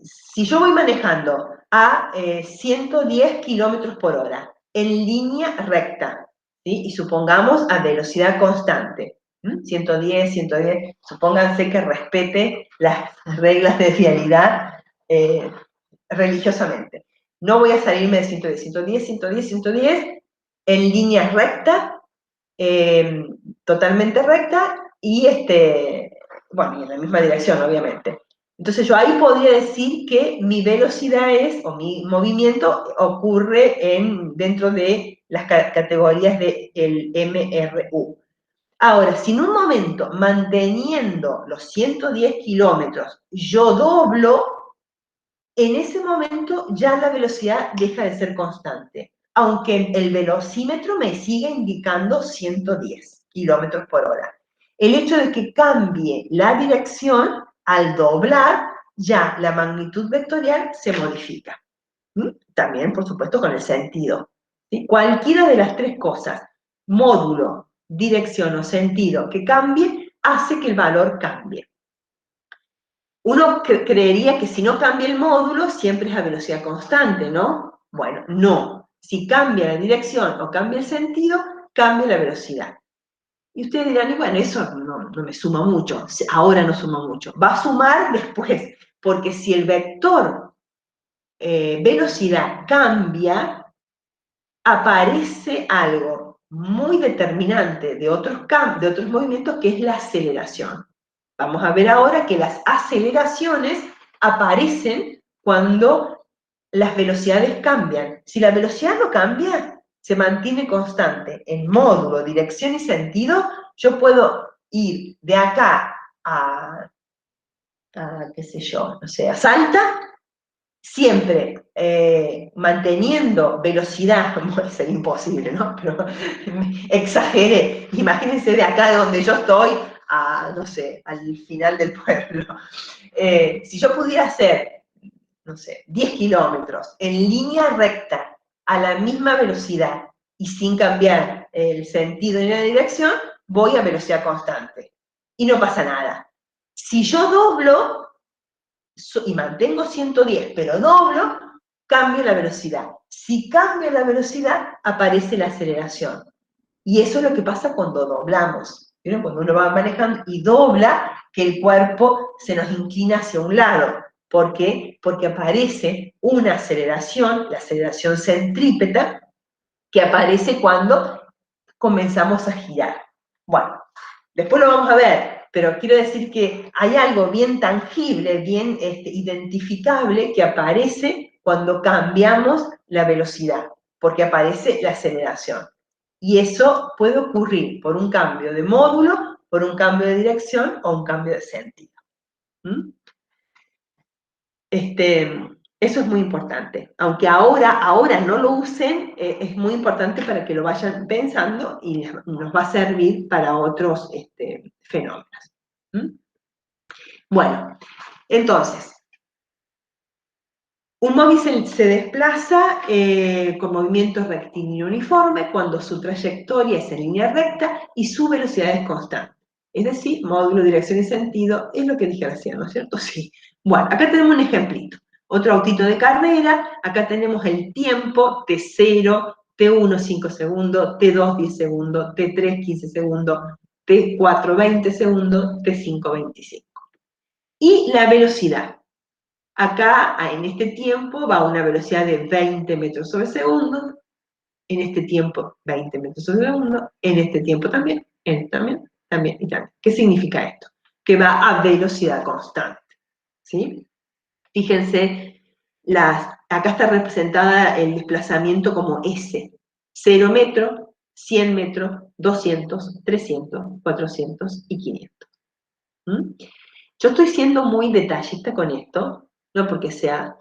si yo voy manejando a 110 kilómetros por hora en línea recta, ¿sí? Y supongamos a velocidad constante, 110, 110, supónganse que respete las reglas de vialidad religiosamente. No voy a salirme de 110, 110, 110, 110 en línea recta, totalmente recta y bueno, y en la misma dirección, obviamente. Entonces yo ahí podría decir que mi velocidad es, o mi movimiento ocurre dentro de las categorías del MRU. Ahora, si en un momento, manteniendo los 110 kilómetros, yo doblo, en ese momento ya la velocidad deja de ser constante, aunque el velocímetro me siga indicando 110 kilómetros por hora. El hecho de que cambie la dirección, al doblar, ya la magnitud vectorial se modifica. También, por supuesto, con el sentido. ¿Sí? Cualquiera de las tres cosas, módulo, dirección o sentido que cambie, hace que el valor cambie. Uno creería que si no cambia el módulo, siempre es a velocidad constante, ¿no? Bueno, no. Si cambia la dirección o cambia el sentido, cambia la velocidad. Y ustedes dirán, y bueno, eso no me suma mucho, ahora no suma mucho. Va a sumar después, porque si el vector velocidad cambia, aparece algo muy determinante de otros movimientos, que es la aceleración. Vamos a ver ahora que las aceleraciones aparecen cuando las velocidades cambian. Si la velocidad no cambia, se mantiene constante en módulo, dirección y sentido, yo puedo ir de acá a qué sé yo, no sé, a Salta, siempre manteniendo velocidad, puede ser imposible, ¿no? Pero exageré. Imagínense de acá de donde yo estoy a, no sé, al final del pueblo. Si yo pudiera hacer, no sé, 10 kilómetros en línea recta a la misma velocidad y sin cambiar el sentido ni la dirección, voy a velocidad constante. Y no pasa nada. Si yo doblo y mantengo 110, pero doblo, cambio la velocidad. Si cambio la velocidad, aparece la aceleración. Y eso es lo que pasa cuando doblamos. ¿Vieron? Cuando uno va manejando y dobla, que el cuerpo se nos inclina hacia un lado. ¿Por qué? Porque aparece una aceleración, la aceleración centrípeta, que aparece cuando comenzamos a girar. Bueno, después lo vamos a ver, pero quiero decir que hay algo bien tangible, bien identificable, que aparece cuando cambiamos la velocidad, porque aparece la aceleración. Y eso puede ocurrir por un cambio de módulo, por un cambio de dirección o un cambio de sentido. ¿Mm? Eso es muy importante. Aunque ahora no lo usen, es muy importante para que lo vayan pensando y nos va a servir para otros fenómenos. ¿Mm? Bueno, entonces, un móvil se desplaza con movimiento rectilíneo uniforme cuando su trayectoria es en línea recta y su velocidad es constante. Es decir, módulo, dirección y sentido, es lo que dije recién, ¿no es cierto? Sí. Bueno, acá tenemos un ejemplito. Otro autito de carrera, acá tenemos el tiempo T0, T1 5 segundos, T2 10 segundos, T3 15 segundos, T4 20 segundos, T5 25. Y la velocidad. Acá, en este tiempo, va a una velocidad de 20 metros sobre segundo, en este tiempo 20 metros sobre segundo, en este tiempo también, en este también y también. ¿Qué significa esto? Que va a velocidad constante, ¿sí? Fíjense, acá está representada el desplazamiento como S, 0 metros, 100 metros, 200, 300, 400 y 500. ¿Mm? Yo estoy siendo muy detallista con esto, no porque sea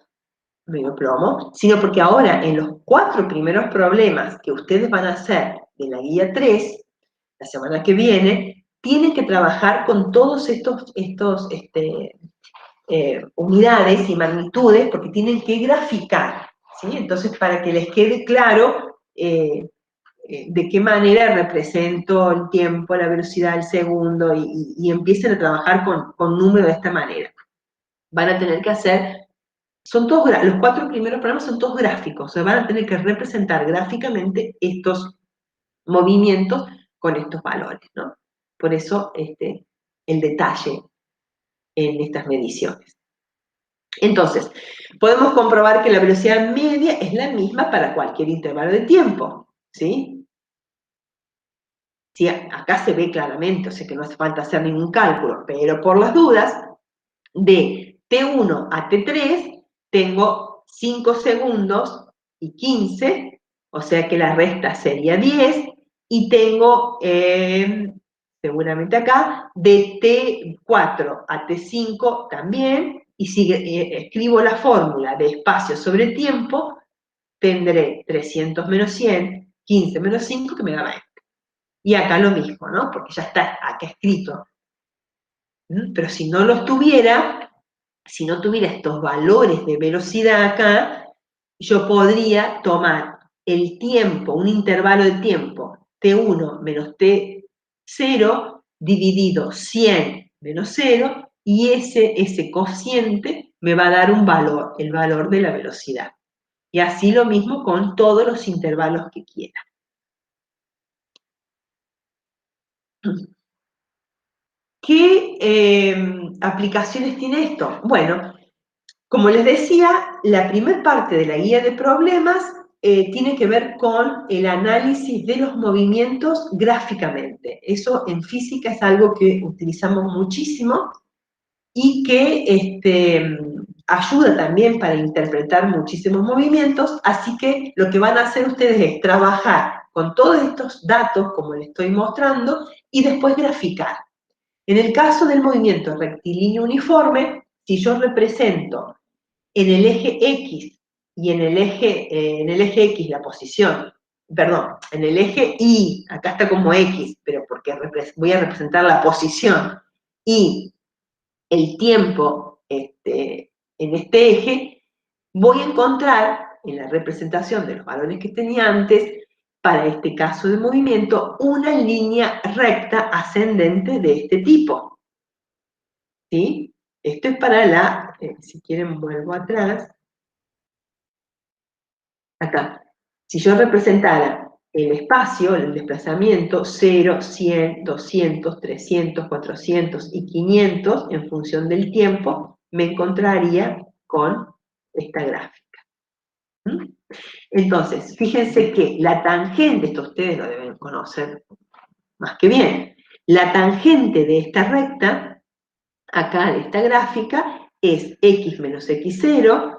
medio plomo, sino porque ahora en los 4 primeros problemas que ustedes van a hacer de la guía 3, la semana que viene, tienen que trabajar con todos estos unidades y magnitudes, porque tienen que graficar, ¿sí? Entonces, para que les quede claro de qué manera represento el tiempo, la velocidad, el segundo, y empiecen a trabajar con números de esta manera. Van a tener que hacer, los 4 primeros programas son todos gráficos, o sea, van a tener que representar gráficamente estos movimientos con estos valores, ¿no? Por eso el detalle en estas mediciones. Entonces, podemos comprobar que la velocidad media es la misma para cualquier intervalo de tiempo, ¿sí? Sí, acá se ve claramente, o sea que no hace falta hacer ningún cálculo, pero por las dudas, de T1 a T3 tengo 5 segundos y 15, o sea que la resta sería 10, y tengo, seguramente acá, de T4 a T5 también, y si escribo la fórmula de espacio sobre tiempo, tendré 300 menos 100, 15 menos 5, que me da 20. Y acá lo mismo, ¿no? Porque ya está acá escrito. Pero si no los tuviera, si no tuviera estos valores de velocidad acá, yo podría tomar el tiempo, un intervalo de tiempo, T1 menos T0, dividido 100 menos 0, y ese cociente me va a dar un valor, el valor de la velocidad. Y así lo mismo con todos los intervalos que quiera. ¿Qué aplicaciones tiene esto? Bueno, como les decía, la primera parte de la guía de problemas tiene que ver con el análisis de los movimientos gráficamente. Eso en física es algo que utilizamos muchísimo y que ayuda también para interpretar muchísimos movimientos, así que lo que van a hacer ustedes es trabajar con todos estos datos, como les estoy mostrando, y después graficar. En el caso del movimiento rectilíneo uniforme, si yo represento en el eje X y en el eje X la posición, perdón, en el eje Y, acá está como X, pero porque voy a representar la posición, y el tiempo en este eje, voy a encontrar en la representación de los valores que tenía antes, para este caso de movimiento, una línea recta ascendente de este tipo. ¿Sí? Esto es para si quieren vuelvo atrás, acá. Si yo representara el espacio, el desplazamiento, 0, 100, 200, 300, 400 y 500, en función del tiempo, me encontraría con esta gráfica. ¿Mm? Entonces, fíjense que la tangente, esto ustedes lo deben conocer más que bien, la tangente de esta recta, acá de esta gráfica, es x menos x0,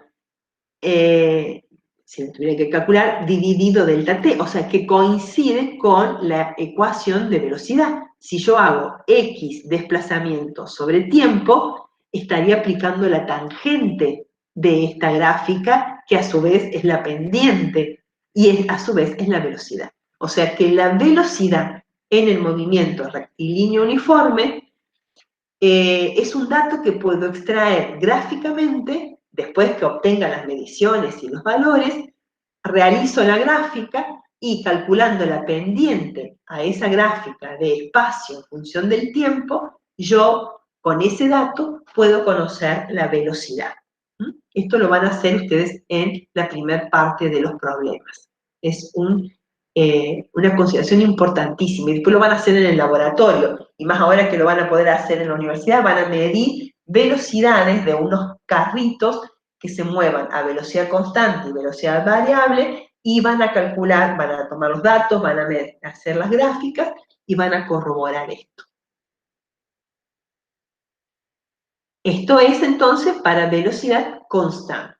si lo tuviera que calcular, dividido delta t, o sea que coincide con la ecuación de velocidad. Si yo hago x desplazamiento sobre tiempo, estaría aplicando la tangente de esta gráfica, que a su vez es la pendiente, y a su vez es la velocidad. O sea que la velocidad en el movimiento rectilíneo uniforme es un dato que puedo extraer gráficamente, después que obtenga las mediciones y los valores, realizo la gráfica y calculando la pendiente a esa gráfica de espacio en función del tiempo, yo con ese dato puedo conocer la velocidad. Esto lo van a hacer ustedes en la primera parte de los problemas. Es una consideración importantísima. Y después lo van a hacer en el laboratorio. Y más ahora que lo van a poder hacer en la universidad, van a medir velocidades de unos carritos que se muevan a velocidad constante y velocidad variable y van a calcular, van a tomar los datos, van a hacer las gráficas y van a corroborar esto. Esto es entonces para velocidad constante.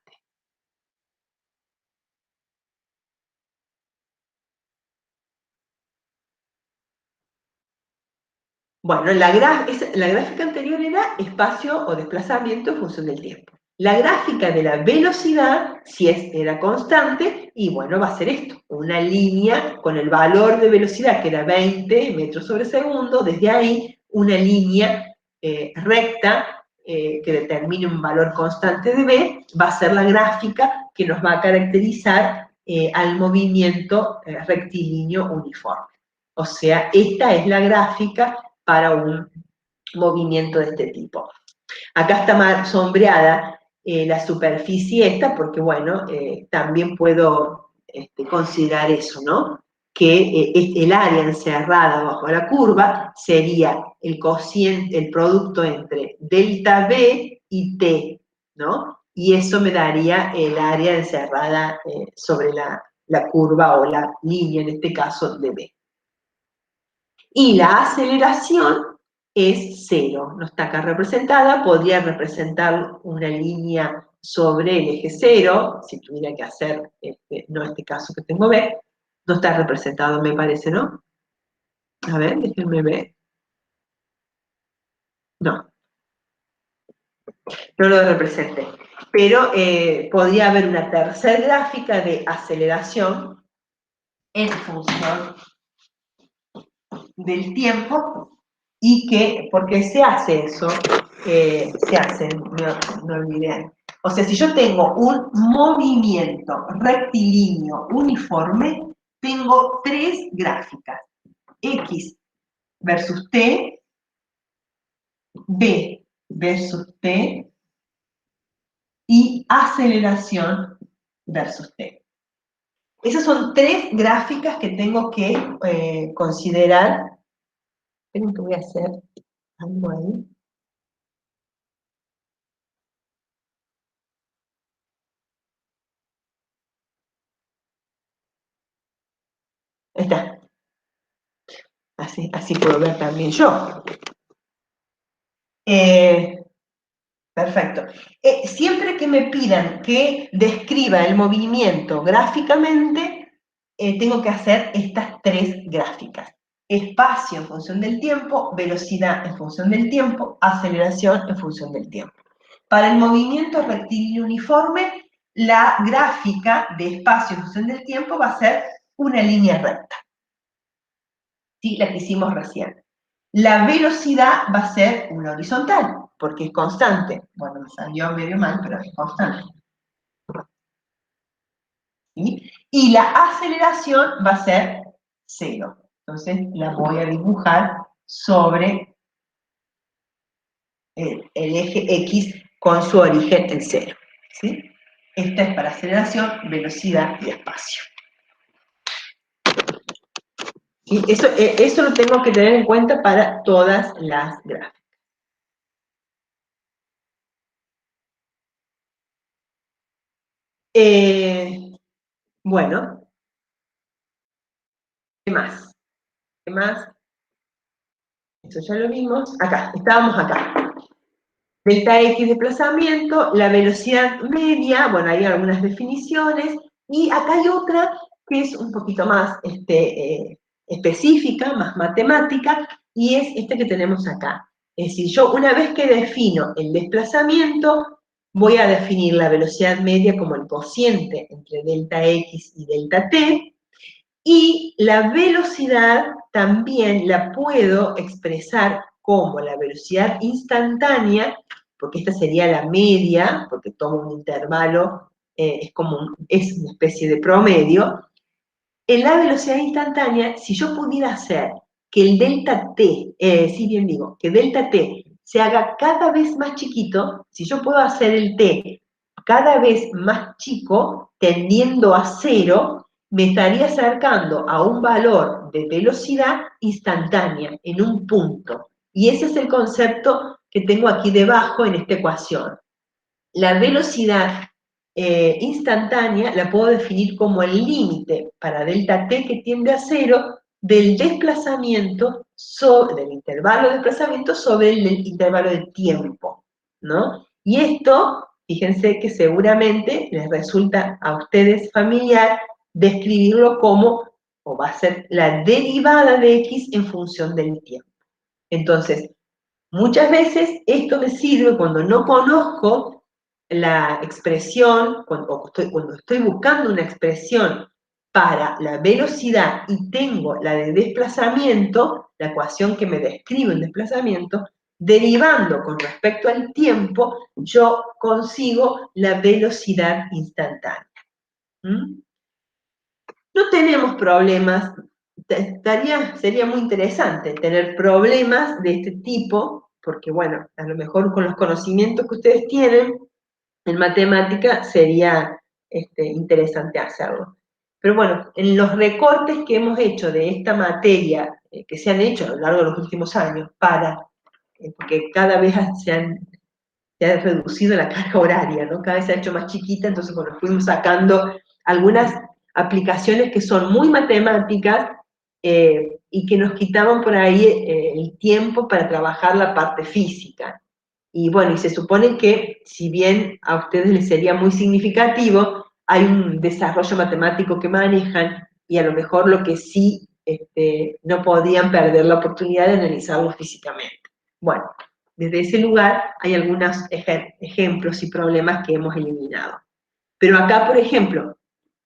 Bueno, la gráfica anterior era espacio o desplazamiento en función del tiempo. La gráfica de la velocidad, si era constante, y bueno, va a ser esto, una línea con el valor de velocidad que era 20 metros sobre segundo, desde ahí una línea recta que determine un valor constante de v, va a ser la gráfica que nos va a caracterizar al movimiento rectilíneo uniforme. O sea, esta es la gráfica para un movimiento de este tipo. Acá está más sombreada la superficie esta, porque bueno, también puedo considerar eso, ¿no? Que el área encerrada bajo la curva sería el cociente, el producto entre delta V y T, ¿no? Y eso me daría el área encerrada sobre la curva o la línea, en este caso, de V. Y la aceleración es cero, no está acá representada, podría representar una línea sobre el eje cero, si tuviera que hacer, no este caso que tengo B, no está representado me parece, ¿no? A ver, déjenme ver. No, no lo representé. Pero podría haber una tercera gráfica de aceleración en función del tiempo y que, porque se hace eso, se hace, no olviden. O sea, si yo tengo un movimiento rectilíneo uniforme, tengo tres gráficas, X versus T, B versus T y aceleración versus T. Esas son tres gráficas que tengo que considerar. Tengo que voy a hacer algo ahí. Ahí está. Así puedo ver también yo. Perfecto. Siempre que me pidan que describa el movimiento gráficamente, tengo que hacer estas tres gráficas. Espacio en función del tiempo, velocidad en función del tiempo, aceleración en función del tiempo. Para el movimiento rectilíneo uniforme, la gráfica de espacio en función del tiempo va a ser una línea recta. ¿Sí? La que hicimos recién. La velocidad va a ser una horizontal, porque es constante. Bueno, me salió medio mal, pero es constante. ¿Sí? Y la aceleración va a ser cero. Entonces la voy a dibujar sobre el eje X con su origen en cero. ¿Sí? Esta es para aceleración, velocidad y espacio. Y eso lo tengo que tener en cuenta para todas las gráficas. Bueno, ¿qué más? ¿Qué más? Eso ya lo vimos. Acá, estábamos acá. Delta X desplazamiento, la velocidad media, bueno, hay algunas definiciones, y acá hay otra que es un poquito más específica, más matemática, y es esta que tenemos acá. Es decir, yo una vez que defino el desplazamiento, voy a definir la velocidad media como el cociente entre delta X y delta T, y la velocidad también la puedo expresar como la velocidad instantánea, porque esta sería la media, porque tomo un intervalo, es una especie de promedio. En la velocidad instantánea, si yo pudiera hacer que el delta t, sí bien digo, que delta t se haga cada vez más chiquito, si yo puedo hacer el t cada vez más chico, tendiendo a cero, me estaría acercando a un valor de velocidad instantánea, en un punto. Y ese es el concepto que tengo aquí debajo en esta ecuación. La velocidad instantánea la puedo definir como el límite para delta t que tiende a cero del desplazamiento, del intervalo de desplazamiento sobre el intervalo de tiempo, ¿no? Y esto, fíjense que seguramente les resulta a ustedes familiar describirlo como, o va a ser la derivada de x en función del tiempo. Entonces, muchas veces esto me sirve cuando no conozco la expresión, cuando estoy buscando una expresión para la velocidad y tengo la de desplazamiento, la ecuación que me describe el desplazamiento, derivando con respecto al tiempo, yo consigo la velocidad instantánea. ¿Mm? No tenemos problemas, sería muy interesante tener problemas de este tipo, porque bueno, a lo mejor con los conocimientos que ustedes tienen en matemática sería interesante hacerlo. Pero bueno, en los recortes que hemos hecho de esta materia, que se han hecho a lo largo de los últimos años, porque cada vez se ha reducido la carga horaria, ¿no? Cada vez se ha hecho más chiquita, entonces bueno, fuimos sacando algunas aplicaciones que son muy matemáticas y que nos quitaban por ahí el tiempo para trabajar la parte física. Y bueno, y se supone que, si bien a ustedes les sería muy significativo, hay un desarrollo matemático que manejan y a lo mejor lo que sí no podían perder la oportunidad de analizarlo físicamente. Bueno, desde ese lugar hay algunos ejemplos y problemas que hemos eliminado. Pero acá, por ejemplo,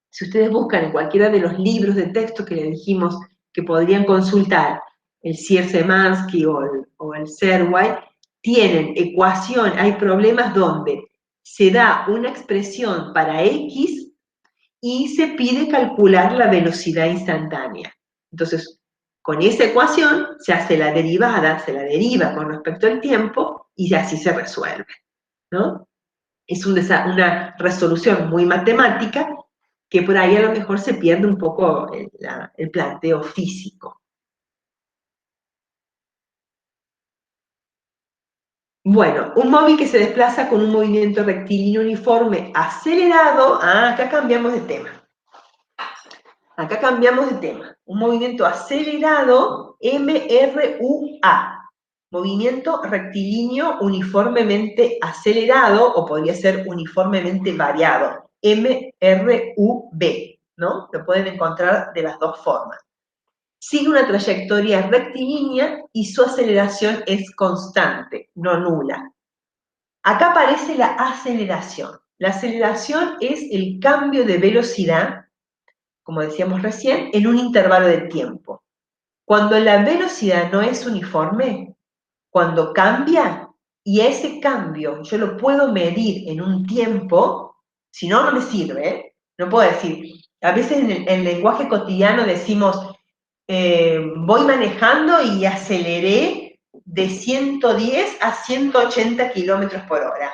si ustedes buscan en cualquiera de los libros de texto que les dijimos que podrían consultar, el Sierra-Szymanski o el Serway, tienen ecuación, hay problemas donde se da una expresión para X y se pide calcular la velocidad instantánea. Entonces, con esa ecuación se hace la derivada, se la deriva con respecto al tiempo y así se resuelve, ¿no? Es una resolución muy matemática que por ahí a lo mejor se pierde un poco el planteo físico. Bueno, un móvil que se desplaza con un movimiento rectilíneo uniforme acelerado, acá cambiamos de tema. Acá cambiamos de tema. Un movimiento acelerado, MRUA. Movimiento rectilíneo uniformemente acelerado, o podría ser uniformemente variado, MRUB, ¿no? Lo pueden encontrar de las dos formas. Sigue una trayectoria rectilínea y su aceleración es constante, no nula. Acá aparece la aceleración. La aceleración es el cambio de velocidad, como decíamos recién, en un intervalo de tiempo. Cuando la velocidad no es uniforme, cuando cambia, y ese cambio yo lo puedo medir en un tiempo, si no, no me sirve, ¿eh? No puedo decir, a veces en el lenguaje cotidiano decimos, voy manejando y aceleré de 110 a 180 kilómetros por hora.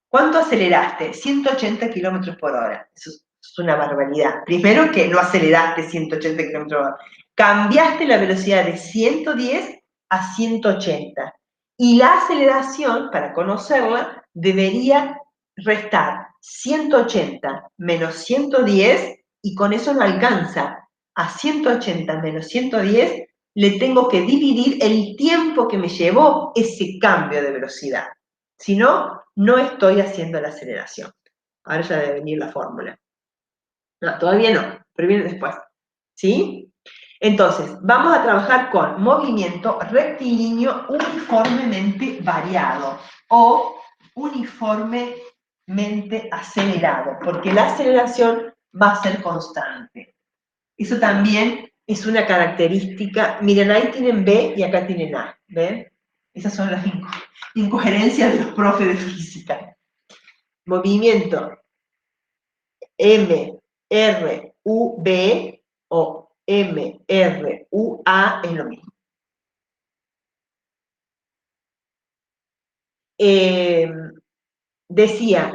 ¿Cuánto aceleraste? 180 kilómetros por hora. Eso es una barbaridad. Primero que no aceleraste 180 kilómetros por hora. Cambiaste la velocidad de 110 a 180. Y la aceleración, para conocerla, debería restar 180 menos 110 y con eso no alcanza. A 180 menos 110 le tengo que dividir el tiempo que me llevó ese cambio de velocidad. Si no, no estoy haciendo la aceleración. Ahora ya debe venir la fórmula. No, todavía no, pero viene después. ¿Sí? Entonces, vamos a trabajar con movimiento rectilíneo uniformemente variado o uniformemente acelerado, porque la aceleración va a ser constante. Eso también es una característica. Miren, ahí tienen B y acá tienen A. ¿Ven? Esas son las incoherencias de los profes de física. Movimiento M, R, U, B o M, R, U, A es lo mismo. Decía,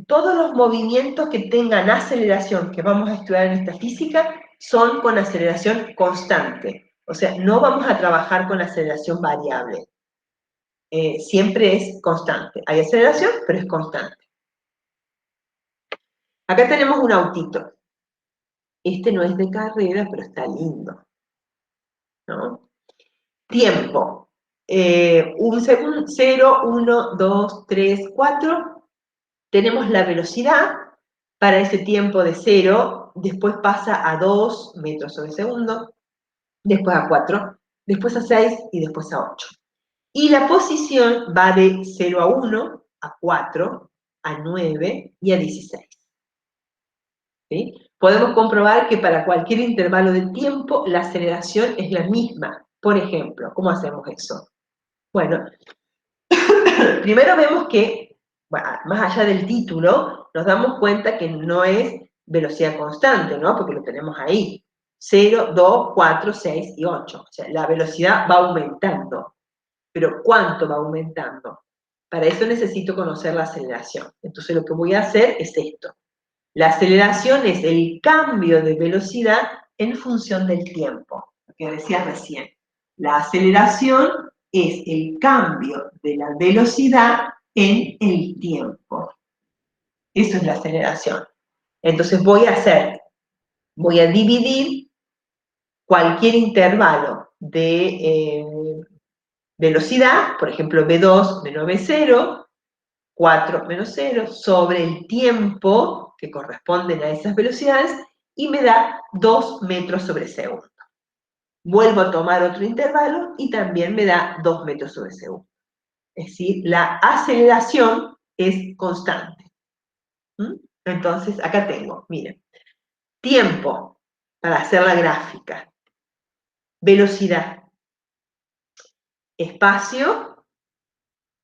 todos los movimientos que tengan aceleración que vamos a estudiar en esta física son con aceleración constante. O sea, no vamos a trabajar con aceleración variable. Siempre es constante. Hay aceleración, pero es constante. Acá tenemos un autito. Este no es de carrera, pero está lindo, ¿no? Tiempo. Un segundo, 0, 1, 2, 3, 4. Tenemos la velocidad para ese tiempo de 0, después pasa a 2 metros sobre segundo, después a 4, después a 6 y después a 8. Y la posición va de 0 a 1, a 4, a 9 y a 16. ¿Sí? Podemos comprobar que para cualquier intervalo de tiempo la aceleración es la misma. Por ejemplo, ¿cómo hacemos eso? Bueno, primero vemos que, bueno, más allá del título, nos damos cuenta que no es velocidad constante, ¿no? Porque lo tenemos ahí. 0, 2, 4, 6 y 8. O sea, la velocidad va aumentando. Pero ¿cuánto va aumentando? Para eso necesito conocer la aceleración. Entonces lo que voy a hacer es esto. La aceleración es el cambio de velocidad en función del tiempo, lo que decía recién. La aceleración es el cambio de la velocidad en el tiempo. Eso es la aceleración. Entonces voy a dividir cualquier intervalo de velocidad, por ejemplo, V2 menos V0, 4 menos 0, sobre el tiempo que corresponden a esas velocidades, y me da 2 metros sobre segundo. Vuelvo a tomar otro intervalo y también me da 2 metros sobre segundo. Es decir, la aceleración es constante. Entonces, acá tengo, miren, tiempo para hacer la gráfica, velocidad, espacio,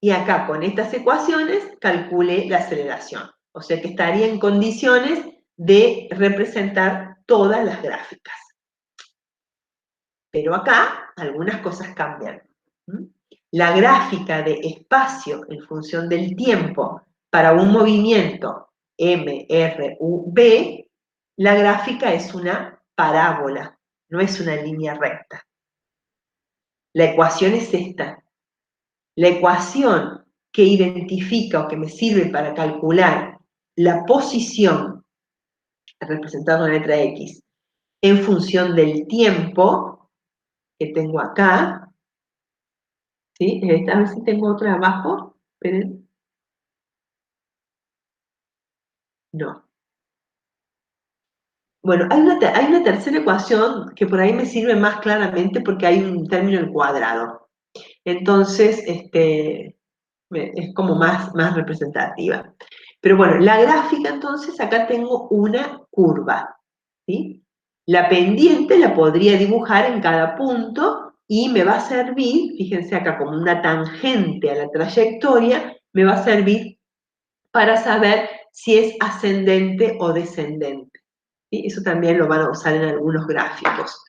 y acá con estas ecuaciones calculé la aceleración. O sea que estaría en condiciones de representar todas las gráficas. Pero acá algunas cosas cambian. La gráfica de espacio en función del tiempo para un movimiento M, R, U, B, la gráfica es una parábola, no es una línea recta. La ecuación es esta. La ecuación que identifica o que me sirve para calcular la posición, representada con la letra X, en función del tiempo que tengo acá, ¿sí? A ver si tengo otra abajo, esperen. No. Bueno, hay una tercera ecuación que por ahí me sirve más claramente porque hay un término al cuadrado. Entonces, es como más representativa. Pero bueno, la gráfica, entonces, acá tengo una curva, ¿sí? La pendiente la podría dibujar en cada punto y me va a servir, fíjense acá, como una tangente a la trayectoria, me va a servir para saber si es ascendente o descendente. ¿Sí? Eso también lo van a usar en algunos gráficos.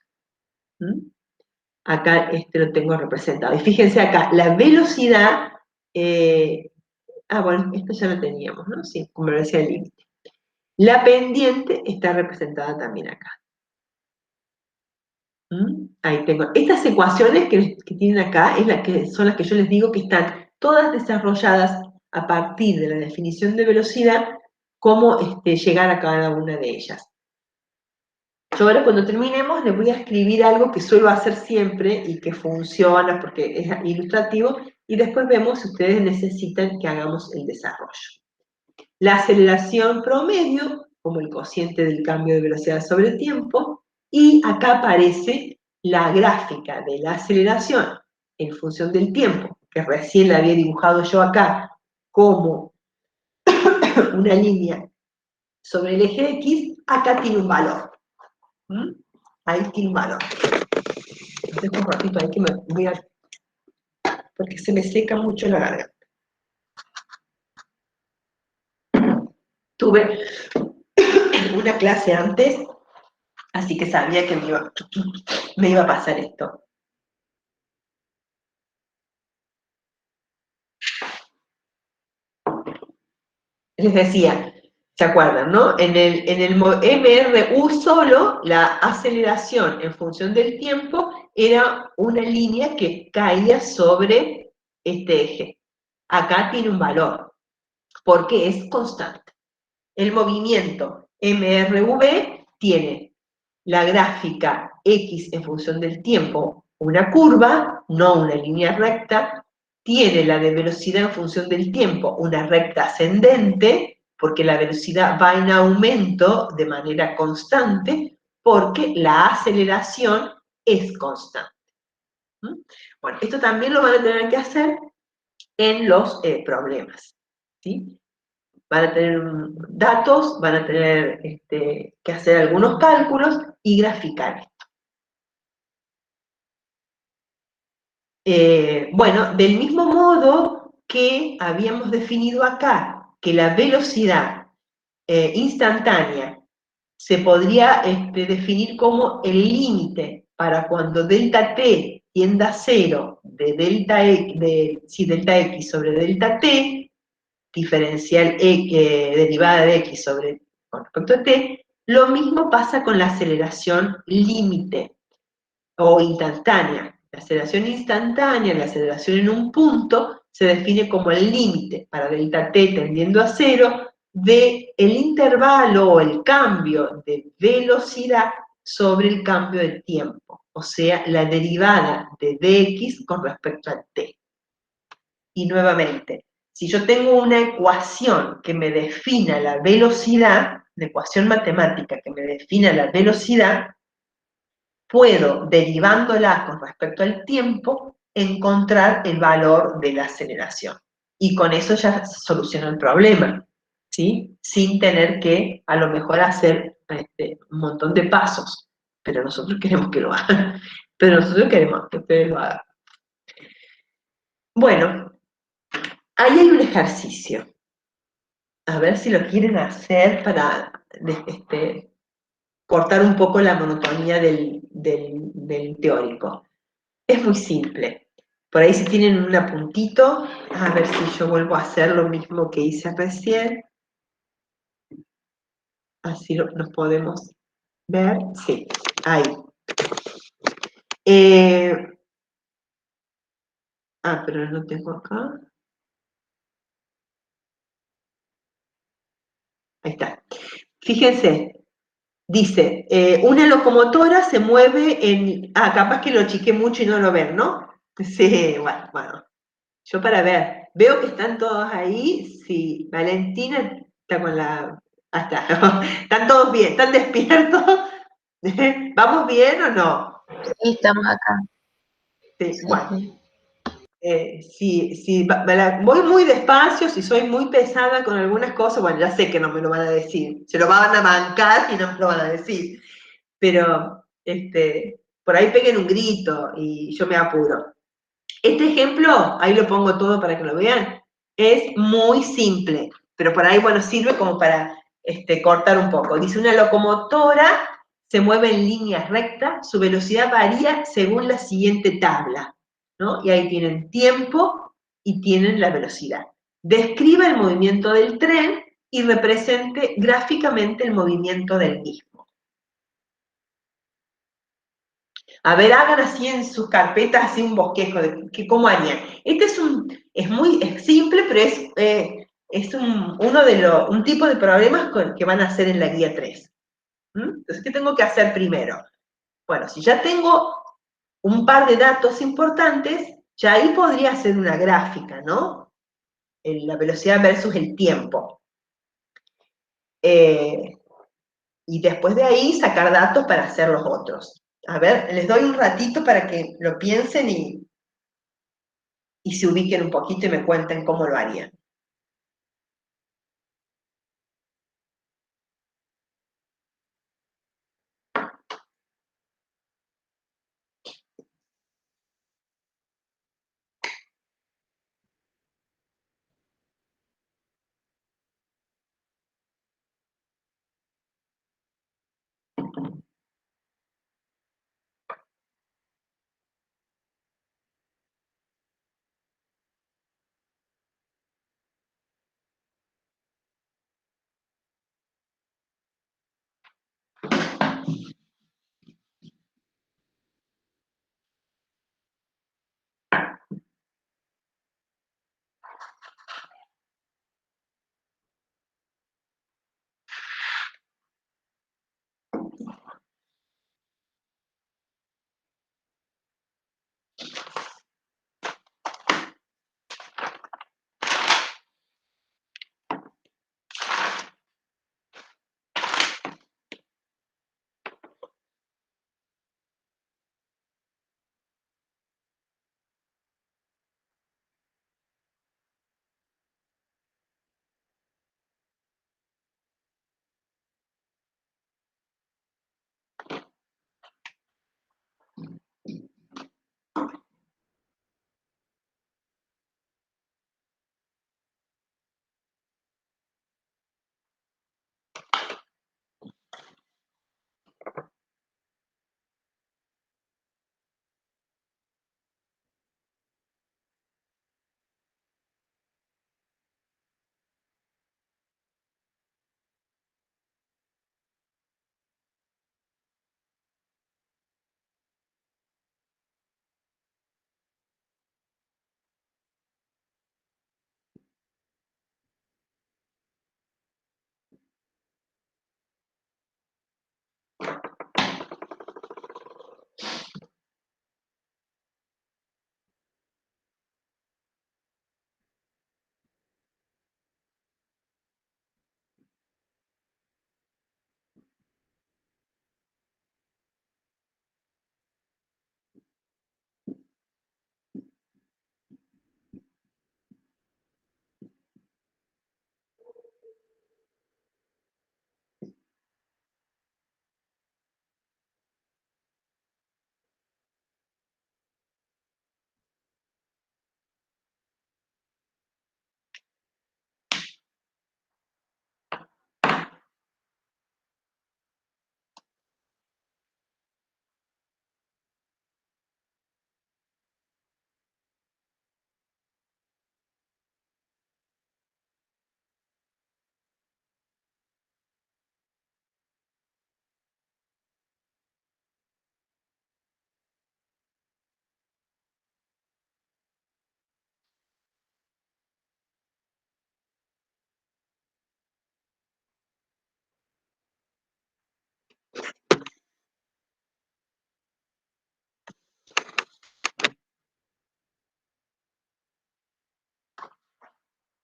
Acá lo tengo representado. Y fíjense acá, la velocidad, bueno, esto ya lo teníamos, ¿no? Sí, como lo decía el límite. La pendiente está representada también acá. Ahí tengo. Estas ecuaciones que tienen acá son las que yo les digo que están todas desarrolladas a partir de la definición de velocidad, cómo llegar a cada una de ellas. Yo ahora cuando terminemos les voy a escribir algo que suelo hacer siempre y que funciona porque es ilustrativo, y después vemos si ustedes necesitan que hagamos el desarrollo. La aceleración promedio, como el cociente del cambio de velocidad sobre el tiempo, y acá aparece la gráfica de la aceleración en función del tiempo, que recién la había dibujado yo acá como una línea sobre el eje X, acá tiene un valor. Ahí tiene un valor. Entonces un ratito ahí que me voy a porque se me seca mucho la garganta. Tuve una clase antes, así que sabía que me iba a pasar esto. Les decía, ¿se acuerdan, no? En el MRU solo, la aceleración en función del tiempo era una línea que caía sobre este eje. Acá tiene un valor, porque es constante. El movimiento MRV tiene la gráfica X en función del tiempo, una curva, no una línea recta, tiene la de velocidad en función del tiempo, una recta ascendente, porque la velocidad va en aumento de manera constante, porque la aceleración es constante. ¿Mm? Bueno, esto también lo van a tener que hacer en los problemas, ¿sí? Van a tener datos, van a tener que hacer algunos cálculos y graficar. Bueno, del mismo modo que habíamos definido acá que la velocidad instantánea se podría definir como el límite para cuando delta t tienda a cero de delta x sobre delta t, diferencial derivada de x con respecto a t, lo mismo pasa con la aceleración límite o instantánea. La aceleración instantánea, la aceleración en un punto, se define como el límite para delta t tendiendo a cero del intervalo o el cambio de velocidad sobre el cambio de tiempo, o sea, la derivada de dx con respecto a t. Y nuevamente, si yo tengo una ecuación que me defina la velocidad, una ecuación matemática que me defina la velocidad, puedo, derivándola con respecto al tiempo, encontrar el valor de la aceleración. Y con eso ya soluciono el problema, ¿sí? Sin tener que, a lo mejor, hacer un montón de pasos. Pero nosotros queremos que lo hagan. Pero nosotros queremos que ustedes lo hagan. Bueno, ahí hay un ejercicio. A ver si lo quieren hacer para cortar un poco la monotonía del teórico. Es muy simple. Por ahí si tienen un apuntito, a ver si yo vuelvo a hacer lo mismo que hice recién. Así nos podemos ver. Sí, ahí. Pero no tengo acá. Ahí está. Fíjense, dice, una locomotora se mueve en... capaz que lo chiqué mucho y no lo ven, ¿no? Sí, bueno. Yo para ver, veo que están todos ahí, sí, Valentina está con la... Hasta, están todos bien, están despiertos. ¿Vamos bien o no? Sí, estamos acá. Sí, Sí, bueno. sí. Si voy muy despacio, si soy muy pesada con algunas cosas, bueno, ya sé que no me lo van a decir, se lo van a bancar y no me lo van a decir, pero por ahí peguen un grito y yo me apuro. Este ejemplo, ahí lo pongo todo para que lo vean, es muy simple, pero por ahí, bueno, sirve como para cortar un poco. Dice, una locomotora se mueve en línea recta, su velocidad varía según la siguiente tabla, ¿no? Y ahí tienen tiempo y tienen la velocidad. Describa el movimiento del tren y represente gráficamente el movimiento del mismo. A ver, hagan así en sus carpetas, así un bosquejo de cómo harían. Este es simple, pero es un tipo de problemas que van a hacer en la guía 3. Entonces, ¿qué tengo que hacer primero? Bueno, si ya tengo un par de datos importantes, ya ahí podría hacer una gráfica, ¿no? La velocidad versus el tiempo. Y después de ahí sacar datos para hacer los otros. A ver, les doy un ratito para que lo piensen y se ubiquen un poquito y me cuenten cómo lo harían.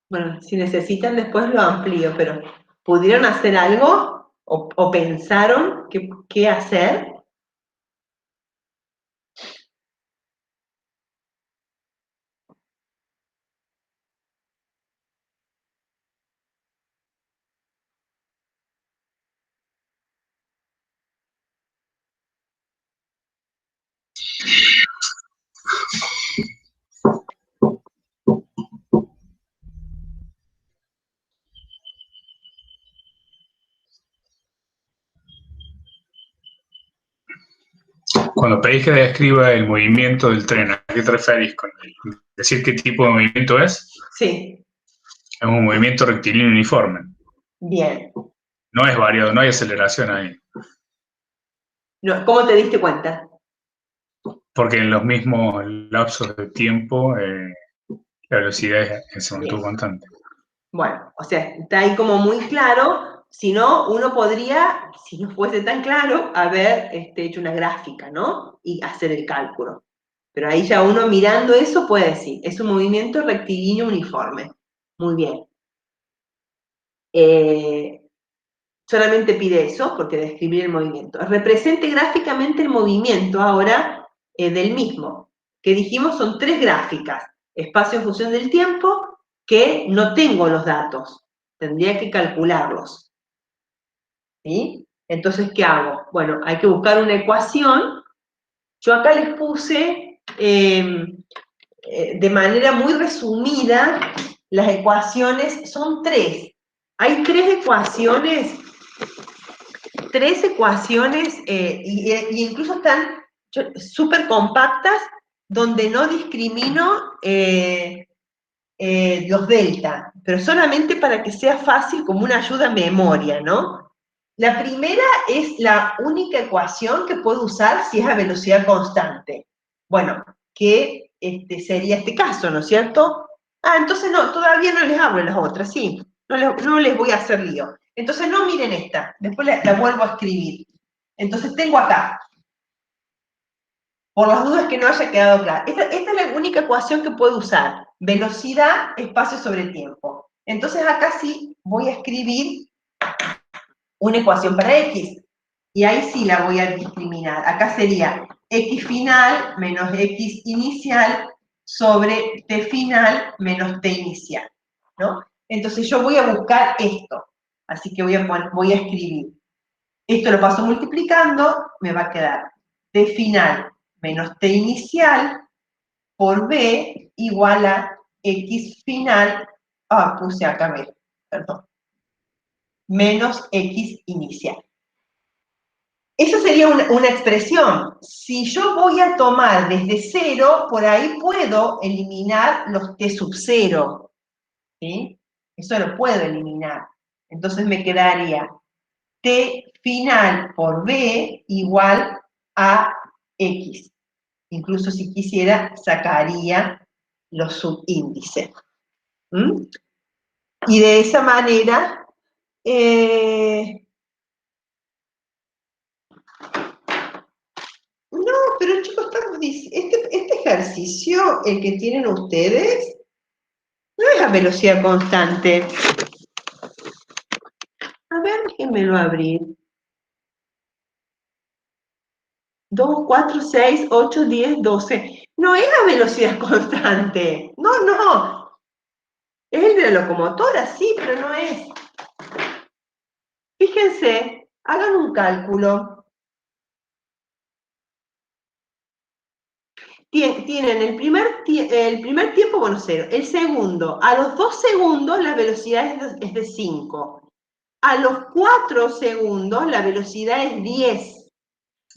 Bueno, si necesitan después lo amplío, pero ¿pudieron hacer algo o pensaron qué hacer? Cuando pedís que describa el movimiento del tren, ¿a qué te referís con decir qué tipo de movimiento es? Sí, Es un movimiento rectilíneo uniforme. bien. No es variado, no hay aceleración ahí. No, ¿cómo te diste cuenta? Porque en los mismos lapsos de tiempo la velocidad se mantuvo Bien. constante. Bueno, o sea, está ahí como muy claro, si no, uno podría, si no fuese tan claro, haber hecho una gráfica, ¿no? Y hacer el cálculo. Pero ahí ya uno mirando eso puede decir, es un movimiento rectilíneo uniforme. Muy bien. Solamente pide eso, porque describir el movimiento. Represente gráficamente el movimiento ahora del mismo, que dijimos son 3 gráficas, espacio en función del tiempo, que no tengo los datos, tendría que calcularlos. ¿Sí? Entonces, ¿qué hago? Bueno, hay que buscar una ecuación. Yo acá les puse de manera muy resumida, las ecuaciones son 3. Hay 3 ecuaciones, y incluso están súper compactas, donde no discrimino los delta, pero solamente para que sea fácil como una ayuda a memoria, ¿no? La primera es la única ecuación que puedo usar si es a velocidad constante. Bueno, que sería este caso, ¿no es cierto? Ah, entonces no, todavía no les hablo las otras, sí, no les voy a hacer lío. Entonces no miren esta, después la vuelvo a escribir. Entonces tengo acá, por las dudas que no haya quedado claro. Esta es la única ecuación que puedo usar. Velocidad, espacio sobre tiempo. Entonces acá sí voy a escribir una ecuación para X. Y ahí sí la voy a discriminar. Acá sería X final menos X inicial sobre T final menos T inicial, ¿no? Entonces yo voy a buscar esto. Así que voy a escribir. Esto lo paso multiplicando, me va a quedar T final menos T inicial por B igual a X final, puse acá B, perdón, menos X inicial. Esa sería una expresión. Si yo voy a tomar desde 0, por ahí puedo eliminar los T sub 0, ¿sí? Eso lo puedo eliminar. Entonces me quedaría T final por B igual a X. Incluso si quisiera, sacaría los subíndices. ¿Mm? Y de esa manera, no, pero chicos, estamos diciendo, este ejercicio, el que tienen ustedes, no es a velocidad constante. A ver, déjenmelo abrir. 2, 4, 6, 8, 10, 12. No es a velocidad constante. No, no. Es el de la locomotora, sí, pero no es. Fíjense, hagan un cálculo. Tienen el primer tiempo, bueno, 0. El segundo, a los 2 segundos la velocidad es de 5. A los 4 segundos la velocidad es 10.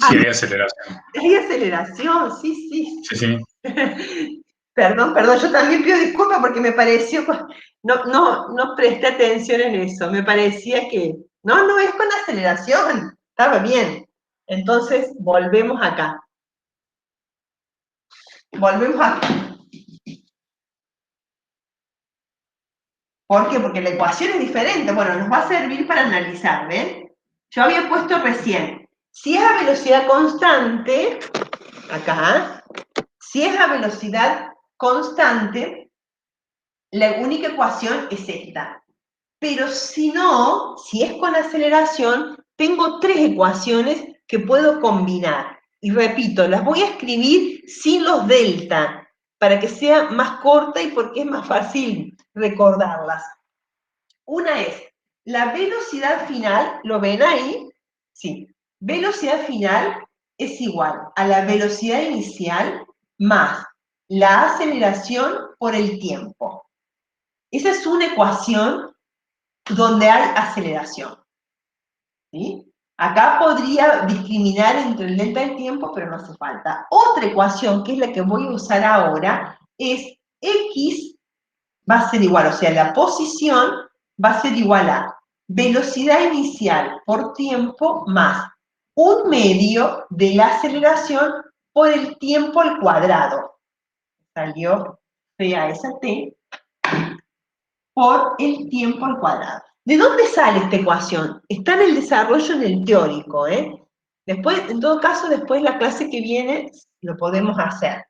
Sí, hay aceleración. Hay aceleración, sí, sí. Sí, sí. Perdón, yo también pido disculpas porque me pareció, no presté atención en eso, me parecía que, no, es con aceleración, estaba bien. Entonces, volvemos acá. Volvemos acá. ¿Por qué? Porque la ecuación es diferente. Bueno, nos va a servir para analizar, ¿ven? Yo había puesto recién, si es a velocidad constante, acá, si es a velocidad constante, La única ecuación es esta. Pero si no, si es con aceleración, tengo 3 ecuaciones que puedo combinar. Y repito, las voy a escribir sin los delta, para que sea más corta y porque es más fácil recordarlas. Una es la velocidad final, ¿lo ven ahí? Sí. Velocidad final es igual a la velocidad inicial más la aceleración por el tiempo. Esa es una ecuación donde hay aceleración. ¿Sí? Acá podría discriminar entre el delta del tiempo, pero no hace falta. Otra ecuación, que es la que voy a usar ahora, es x va a ser igual, o sea, la posición va a ser igual a velocidad inicial por tiempo más un medio de la aceleración por el tiempo al cuadrado. Salió fea esa t, por el tiempo al cuadrado. ¿De dónde sale esta ecuación? Está en el desarrollo en el teórico, ¿eh? Después, en todo caso, después la clase que viene lo podemos hacer.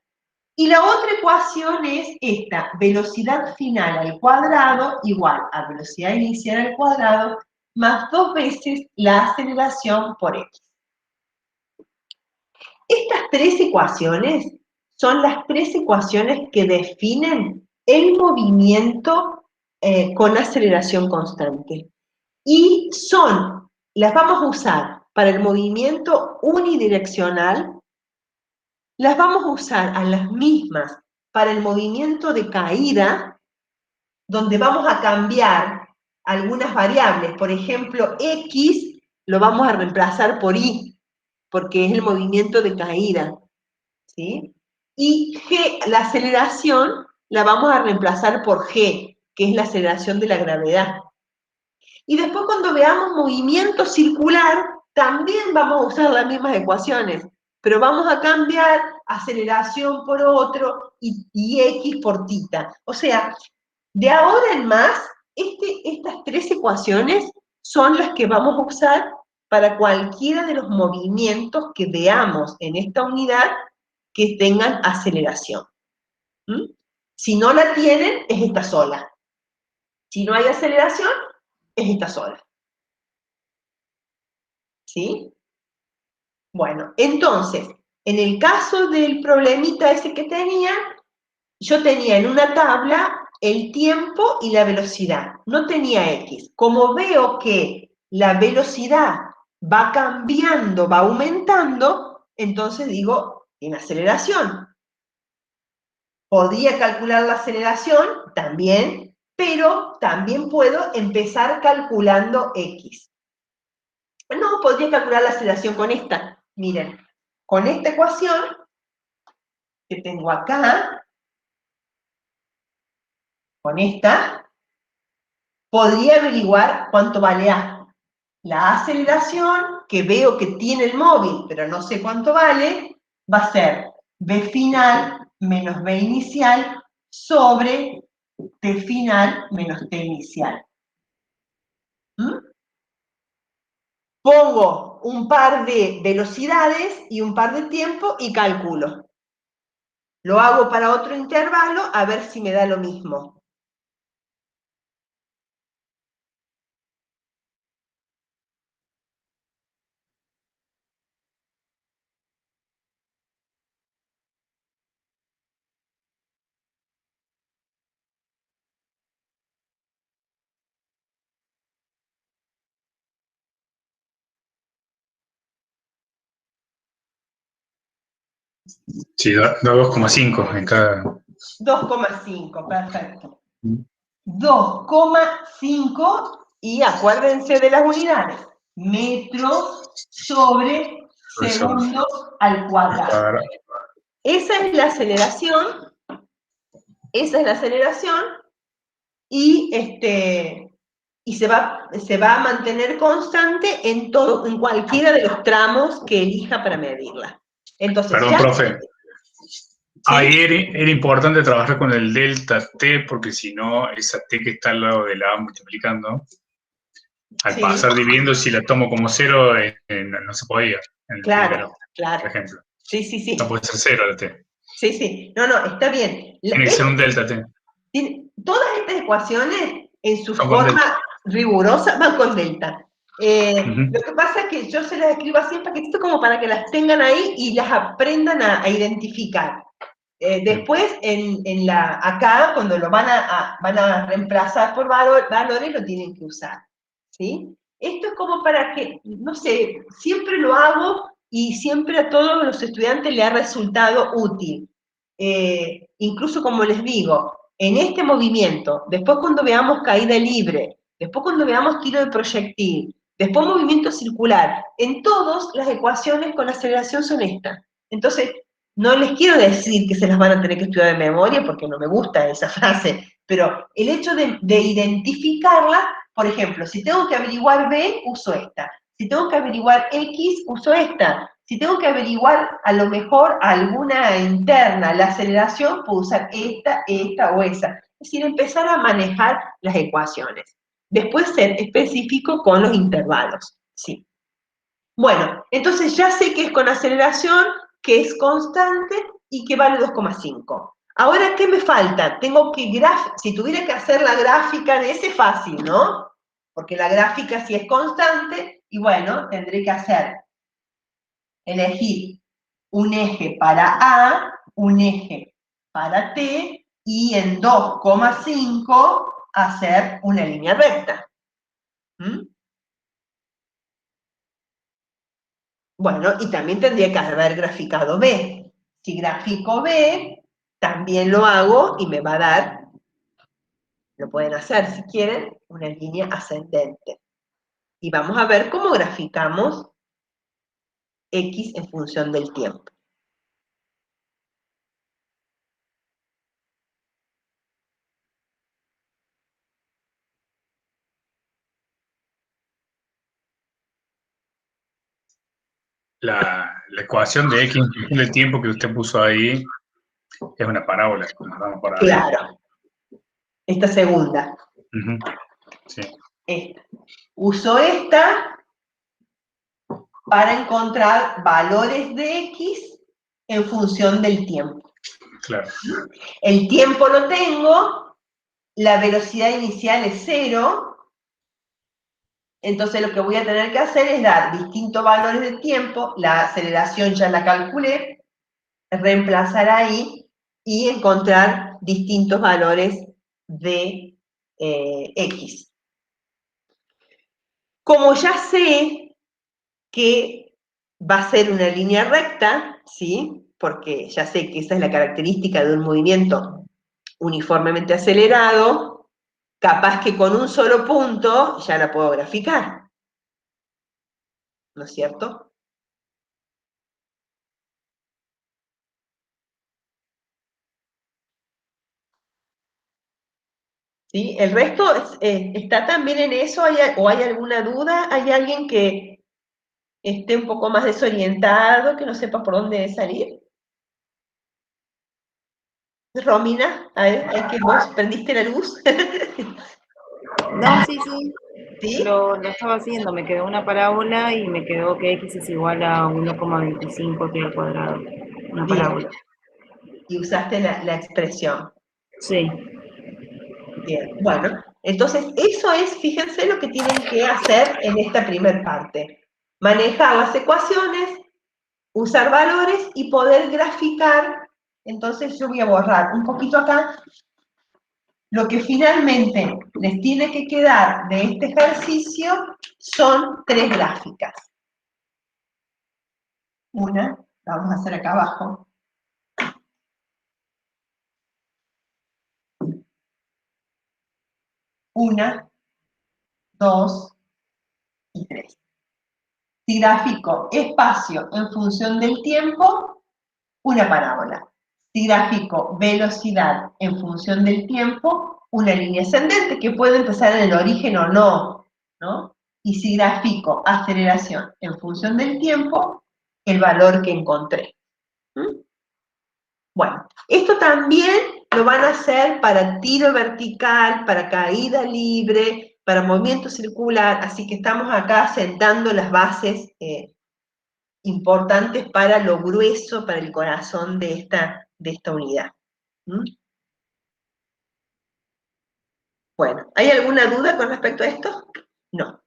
Y la otra ecuación es esta, velocidad final al cuadrado igual a velocidad inicial al cuadrado más 2 veces la aceleración por x. Estas 3 ecuaciones son las 3 ecuaciones que definen el movimiento con aceleración constante. Y las vamos a usar para el movimiento unidireccional, las vamos a usar a las mismas para el movimiento de caída, donde vamos a cambiar algunas variables. Por ejemplo, x lo vamos a reemplazar por y, porque es el movimiento de caída. ¿Sí? Y G, la aceleración, la vamos a reemplazar por G, que es la aceleración de la gravedad. Y después cuando veamos movimiento circular, también vamos a usar las mismas ecuaciones, pero vamos a cambiar aceleración por otro y X por tita. O sea, de ahora en más, estas 3 ecuaciones son las que vamos a usar para cualquiera de los movimientos que veamos en esta unidad que tengan aceleración. ¿Mm? Si no la tienen, es esta sola. Si no hay aceleración, es esta sola. ¿Sí? Bueno, entonces, en el caso del problemita ese que tenía, yo tenía en una tabla el tiempo y la velocidad, no tenía X. Como veo que la velocidad va cambiando, va aumentando, entonces digo, en aceleración. Podría calcular la aceleración también, pero también puedo empezar calculando X. No, podría calcular la aceleración con esta. Miren, con esta ecuación que tengo acá, con esta, podría averiguar cuánto vale A. La aceleración que veo que tiene el móvil, pero no sé cuánto vale, va a ser B final menos B inicial sobre T final menos T inicial. ¿Mm? Pongo un par de velocidades y un par de tiempo y calculo. Lo hago para otro intervalo a ver si me da lo mismo. Sí, 2,5 en cada. 2,5, perfecto. 2,5 y acuérdense de las unidades. Metros sobre segundos al cuadrado. Esa es la aceleración. Esa es la aceleración. Y, y se va a mantener constante en cualquiera de los tramos que elija para medirla. Entonces, Perdón, ya. profe. ¿Sí? Ahí era importante trabajar con el delta T, porque si no, esa T que está al lado de la A multiplicando, al pasar dividiendo, si la tomo como cero, no se podía en el primero, por ejemplo. Sí. No puede ser cero la T. Sí. No, está bien. Tiene que ser un delta T. Todas estas ecuaciones, en su Son con forma delta. rigurosa, van con delta. Ujú. Lo que pasa es que yo se las escribo así en paquetito como para que las tengan ahí y las aprendan a identificar. Después, acá, cuando lo van a reemplazar por valores, lo tienen que usar, ¿sí? Esto es como para que, no sé, siempre lo hago y siempre a todos los estudiantes le ha resultado útil. Incluso, como les digo, en este movimiento, después cuando veamos caída libre, después cuando veamos tiro de proyectil, después movimiento circular, en todas las ecuaciones con aceleración son estas. Entonces, no les quiero decir que se las van a tener que estudiar de memoria, porque no me gusta esa frase, pero el hecho de identificarla, por ejemplo, si tengo que averiguar B, uso esta. Si tengo que averiguar X, uso esta. Si tengo que averiguar a lo mejor alguna interna, la aceleración, puedo usar esta o esa. Es decir, empezar a manejar las ecuaciones. Después ser específico con los intervalos. Sí. Bueno, entonces ya sé que es con aceleración, que es constante y que vale 2,5. Ahora, ¿qué me falta? Tengo que si tuviera que hacer la gráfica de ese, fácil, ¿no? Porque la gráfica sí es constante, y bueno, tendré que elegir un eje para A, un eje para T, y en 2,5 hacer una línea recta. ¿Mm? Bueno, y también tendría que haber graficado B. Si grafico B, también lo hago y me va a dar, lo pueden hacer si quieren, una línea ascendente. Y vamos a ver cómo graficamos X en función del tiempo. La ecuación de X en función del tiempo que usted puso ahí es una parábola, como vamos por arriba. Claro. Esta segunda. Ujú. Sí, Esta. Uso esta para encontrar valores de X en función del tiempo. claro. El tiempo lo tengo, la velocidad inicial es 0, entonces lo que voy a tener que hacer es dar distintos valores de tiempo, la aceleración ya la calculé, reemplazar ahí y encontrar distintos valores de X. Como ya sé que va a ser una línea recta, ¿sí? Porque ya sé que esa es la característica de un movimiento uniformemente acelerado, capaz que con un solo punto ya la puedo graficar, ¿no es cierto? ¿Sí? El resto está también en eso, o hay alguna duda, hay alguien que esté un poco más desorientado, que no sepa por dónde salir. Romina, a ver, hay que vos prendiste la luz. No, sí, sí, ¿Sí? lo estaba haciendo, me quedó una parábola y me quedó que x es igual a 1,25 pi al cuadrado, una Bien, parábola. y usaste la expresión. Sí, Bien, bueno, entonces eso es, fíjense lo que tienen que hacer en esta primera parte. Manejar las ecuaciones, usar valores y poder graficar. Entonces yo voy a borrar un poquito acá. Lo que finalmente les tiene que quedar de este ejercicio son 3 gráficas. Una, la vamos a hacer acá abajo. Una, 2 y 3. Si grafico espacio en función del tiempo, una parábola. Si grafico velocidad en función del tiempo, una línea ascendente, que puede empezar en el origen o no, ¿no? Y si grafico aceleración en función del tiempo, el valor que encontré. ¿Mm? Bueno, esto también lo van a hacer para tiro vertical, para caída libre, para movimiento circular, así que estamos acá sentando las bases importantes para lo grueso, para el corazón de esta unidad. ¿Mm? Bueno, ¿hay alguna duda con respecto a esto? No.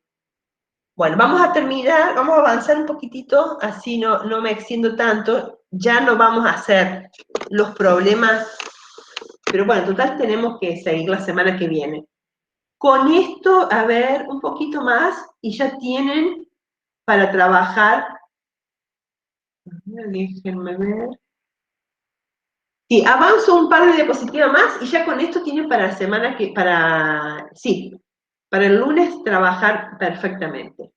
Bueno, vamos a terminar, vamos a avanzar un poquitito, así no me extiendo tanto. Ya no vamos a hacer los problemas, pero bueno, en total tenemos que seguir la semana que viene. Con esto, a ver, un poquito más, y ya tienen para trabajar. Déjenme ver. Sí, avanzo un par de diapositivas más y ya con esto tienen para la semana que, para el lunes trabajar perfectamente.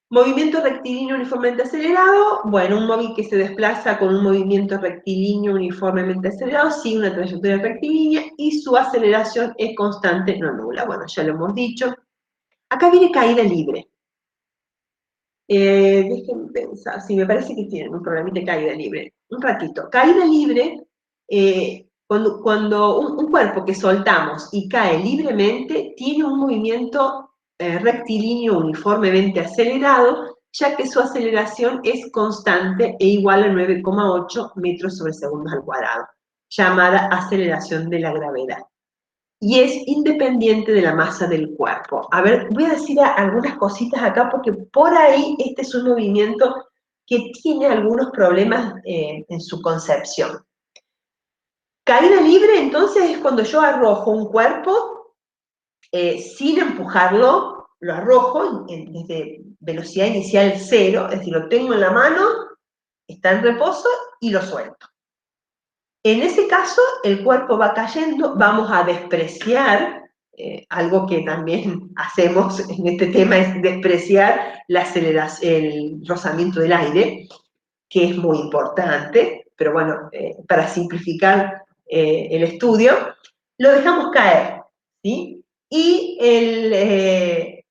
Movimiento rectilíneo uniformemente acelerado, bueno, un móvil que se desplaza con un movimiento rectilíneo uniformemente acelerado, sigue una trayectoria rectilínea y su aceleración es constante, no nula. Bueno, ya lo hemos dicho. Acá viene caída libre. Déjenme pensar, sí, me parece que tienen un programita de caída libre. Un ratito. Caída libre, cuando un cuerpo que soltamos y cae libremente, tiene un movimiento rectilíneo uniformemente acelerado, ya que su aceleración es constante e igual a 9,8 metros sobre segundos al cuadrado, llamada aceleración de la gravedad. Y es independiente de la masa del cuerpo. A ver, voy a decir algunas cositas acá porque por ahí este es un movimiento que tiene algunos problemas en su concepción. Caída libre, entonces, es cuando yo arrojo un cuerpo sin empujarlo, lo arrojo desde velocidad inicial 0, es decir, lo tengo en la mano, está en reposo y lo suelto. En ese caso, el cuerpo va cayendo, vamos a despreciar, algo que también hacemos en este tema es despreciar la aceleración, el rozamiento del aire, que es muy importante, pero bueno, para simplificar el estudio, lo dejamos caer, ¿sí? Y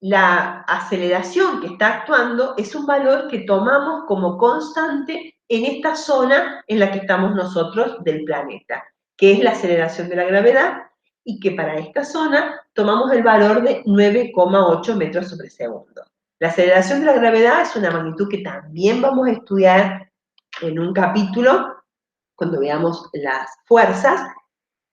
la aceleración que está actuando es un valor que tomamos como constante en esta zona en la que estamos nosotros del planeta, que es la aceleración de la gravedad, y que para esta zona tomamos el valor de 9,8 metros sobre segundo. La aceleración de la gravedad es una magnitud que también vamos a estudiar en un capítulo, cuando veamos las fuerzas,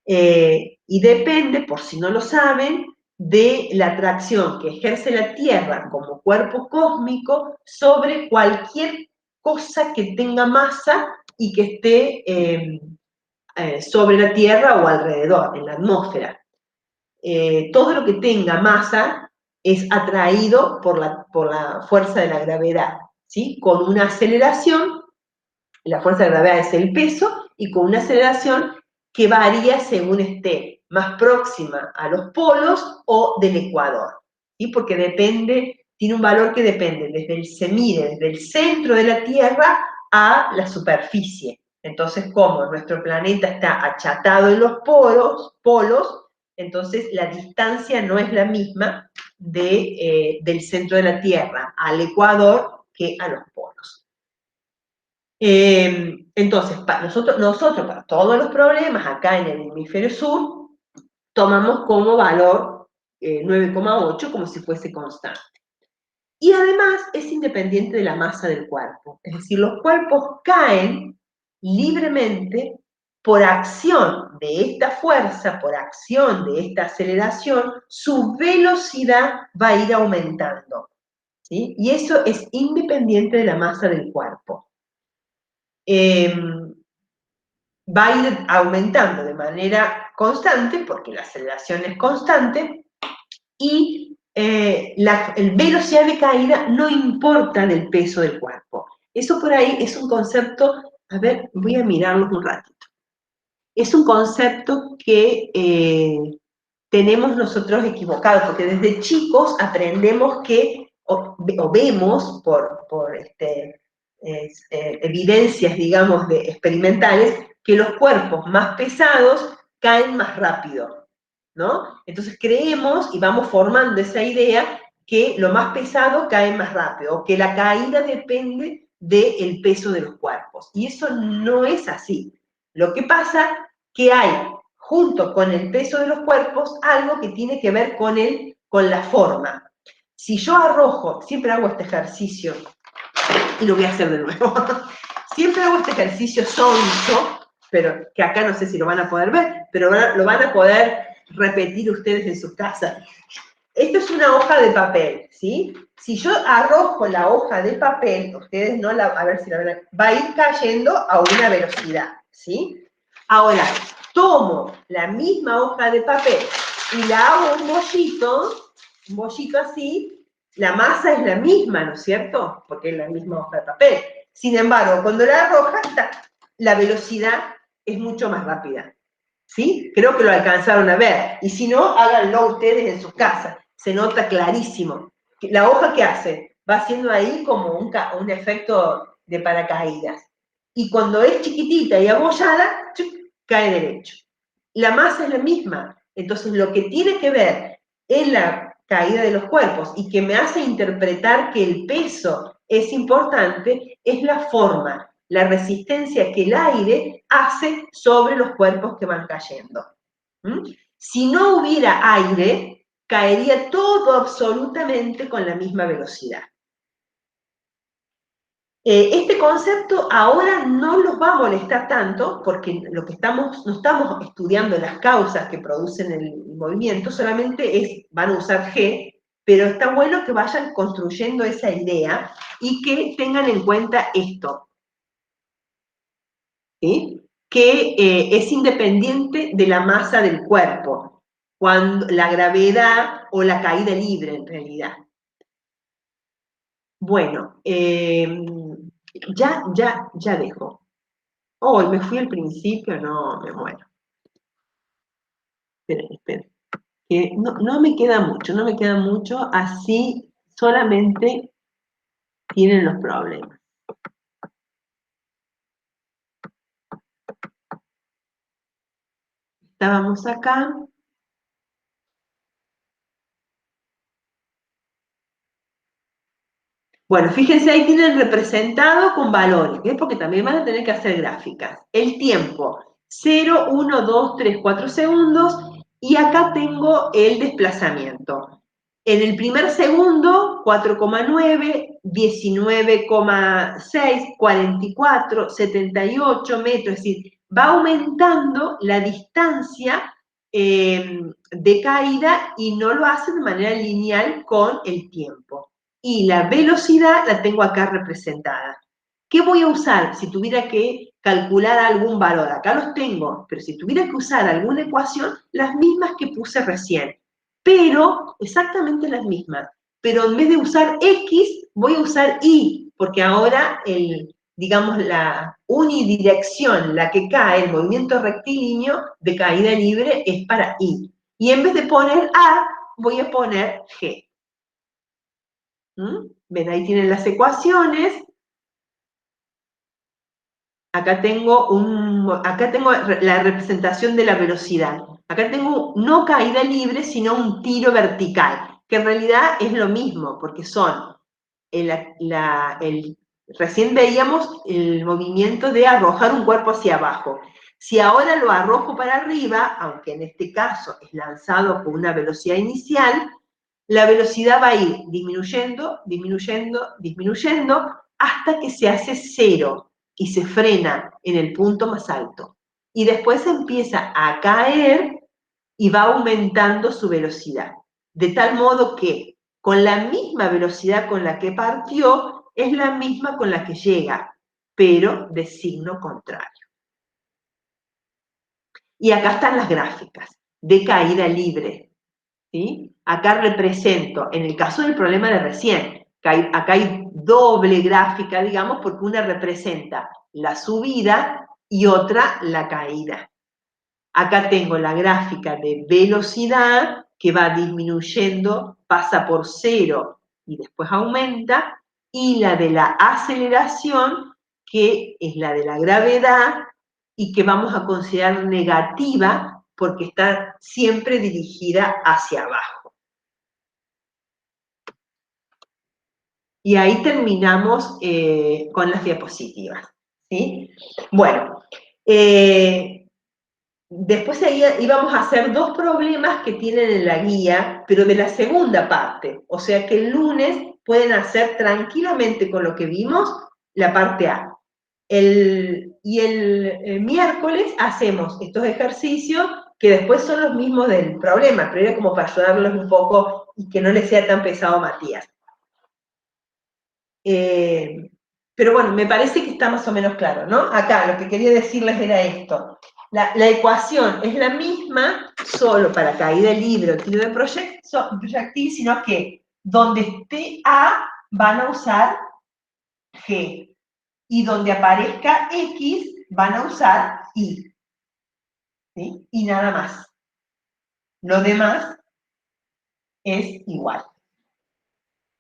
y depende, por si no lo saben, de la atracción que ejerce la Tierra como cuerpo cósmico sobre cualquier cosa que tenga masa y que esté sobre la Tierra o alrededor, en la atmósfera. Todo lo que tenga masa es atraído por la fuerza de la gravedad, ¿sí? Con una aceleración, la fuerza de gravedad es el peso, y con una aceleración que varía según esté más próxima a los polos o del ecuador, ¿sí? Porque tiene un valor que depende se mide desde el centro de la Tierra a la superficie. Entonces, como nuestro planeta está achatado en los polos, entonces la distancia no es la misma del centro de la Tierra al ecuador que a los polos. Entonces, nosotros para todos los problemas acá en el hemisferio sur, tomamos como valor 9,8 como si fuese constante. Y además es independiente de la masa del cuerpo. Es decir, los cuerpos caen libremente por acción de esta fuerza, por acción de esta aceleración, su velocidad va a ir aumentando, ¿sí? Y eso es independiente de la masa del cuerpo. Va a ir aumentando de manera constante, porque la aceleración es constante, y la velocidad de caída no importa del peso del cuerpo. Eso por ahí es un concepto, a ver, voy a mirarlo un ratito. Es un concepto que tenemos nosotros equivocado, porque desde chicos aprendemos o vemos por evidencias, digamos, experimentales, que los cuerpos más pesados caen más rápido, ¿no? Entonces creemos y vamos formando esa idea que lo más pesado cae más rápido, o que la caída depende del peso de los cuerpos. Y eso no es así. Lo que pasa que hay, junto con el peso de los cuerpos, algo que tiene que ver con la forma. Si yo arrojo, siempre hago este ejercicio, y lo voy a hacer de nuevo, siempre hago este ejercicio sonso, pero que acá no sé si lo van a poder ver, pero lo van a poder repetir ustedes en sus casas. Esto es una hoja de papel, ¿sí? Si yo arrojo la hoja de papel, ustedes no la, a ver si la ven, va a ir cayendo a una velocidad, ¿sí? Ahora, tomo la misma hoja de papel y la hago un bollito así, la masa es la misma, ¿no es cierto? Porque es la misma hoja de papel. Sin embargo, cuando la arrojas, la velocidad es mucho más rápida, ¿sí? Creo que lo alcanzaron a ver. Y si no, háganlo ustedes en sus casas. Se nota clarísimo. La hoja, ¿qué hace? Va haciendo ahí como un efecto de paracaídas. Y cuando es chiquitita y abollada, cae derecho. La masa es la misma. Entonces, lo que tiene que ver en la caída de los cuerpos y que me hace interpretar que el peso es importante es la forma, la resistencia que el aire hace sobre los cuerpos que van cayendo. Si no hubiera aire, caería todo absolutamente con la misma velocidad. Este concepto ahora no los va a molestar tanto porque lo que no estamos estudiando las causas que producen el movimiento, solamente van a usar G, pero está bueno que vayan construyendo esa idea y que tengan en cuenta esto, ¿sí? Que es independiente de la masa del cuerpo, cuando la gravedad o la caída libre en realidad. Bueno, ya dejo. Oh, me fui al principio, no, me muero. Esperen. Que no me queda mucho, así solamente tienen los problemas. Estábamos acá. Bueno, fíjense, ahí tienen representado con valores, ¿ves? Porque también van a tener que hacer gráficas. El tiempo, 0, 1, 2, 3, 4 segundos, y acá tengo el desplazamiento. En el primer segundo, 4,9, 19,6, 44, 78 metros, es decir, va aumentando la distancia de caída y no lo hace de manera lineal con el tiempo. Y la velocidad la tengo acá representada. ¿Qué voy a usar si tuviera que calcular algún valor? Acá los tengo, pero si tuviera que usar alguna ecuación, las mismas que puse recién. Pero, exactamente las mismas. Pero en vez de usar X, voy a usar Y, porque ahora, digamos, la unidirección, la que cae, el movimiento rectilíneo de caída libre es para Y. Y en vez de poner A, voy a poner G. ¿Ven? Ahí tienen las ecuaciones. Acá tengo la representación de la velocidad. Acá tengo no caída libre, sino un tiro vertical, que en realidad es lo mismo, porque son, recién veíamos el movimiento de arrojar un cuerpo hacia abajo. Si ahora lo arrojo para arriba, aunque en este caso es lanzado con una velocidad inicial, la velocidad va a ir disminuyendo, disminuyendo, disminuyendo, hasta que se hace cero y se frena en el punto más alto. Y después empieza a caer y va aumentando su velocidad. De tal modo que con la misma velocidad con la que partió, es la misma con la que llega, pero de signo contrario. Y acá están las gráficas de caída libre. ¿Sí? Acá represento, en el caso del problema de recién, acá hay doble gráfica, digamos, porque una representa la subida y otra la caída. Acá tengo la gráfica de velocidad que va disminuyendo, pasa por 0 y después aumenta, y la de la aceleración, que es la de la gravedad y que vamos a considerar negativa porque está siempre dirigida hacia abajo. Y ahí terminamos con las diapositivas, ¿sí? Bueno, después ahí íbamos a hacer dos problemas que tienen en la guía, pero de la segunda parte. O sea que el lunes pueden hacer tranquilamente con lo que vimos la parte A. Y el miércoles hacemos estos ejercicios que después son los mismos del problema, pero era como para ayudarlos un poco y que no les sea tan pesado a Matías. Pero bueno, me parece que está más o menos claro, ¿no? Acá lo que quería decirles era esto. La ecuación es la misma, solo para caída libre o tiro de proyectil, sino que donde esté A van a usar G. Y donde aparezca X van a usar Y. ¿Sí? Y nada más. Lo demás es igual.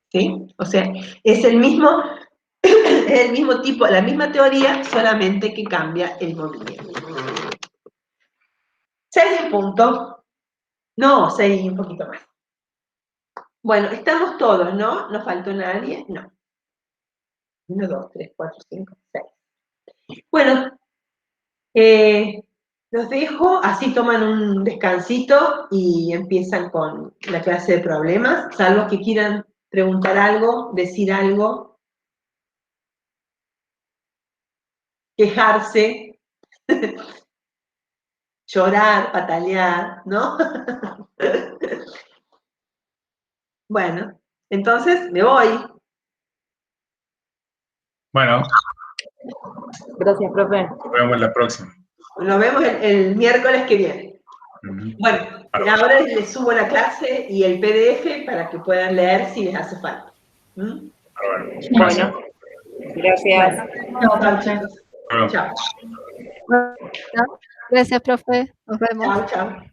¿Sí? O sea, es el mismo tipo, la misma teoría, solamente que cambia el movimiento. 6 en punto. No, 6 y un poquito más. Bueno, estamos todos, ¿no? ¿No faltó nadie? No. 1, 2, 3, 4, 5, 6. Bueno, los dejo, así toman un descansito y empiezan con la clase de problemas, salvo que quieran preguntar algo, decir algo, quejarse, llorar, patalear, ¿no? Bueno, entonces me voy. Bueno, Gracias, profe. nos vemos la próxima. Nos vemos el miércoles que viene. Bueno, Bárbaro. ahora les subo la clase y el PDF para que puedan leer si les hace falta. Bárbaro. Gracias. Bueno, gracias. Bueno, chao, chicos. Bueno. Chao. Gracias, profe. Nos vemos. Chao, chao.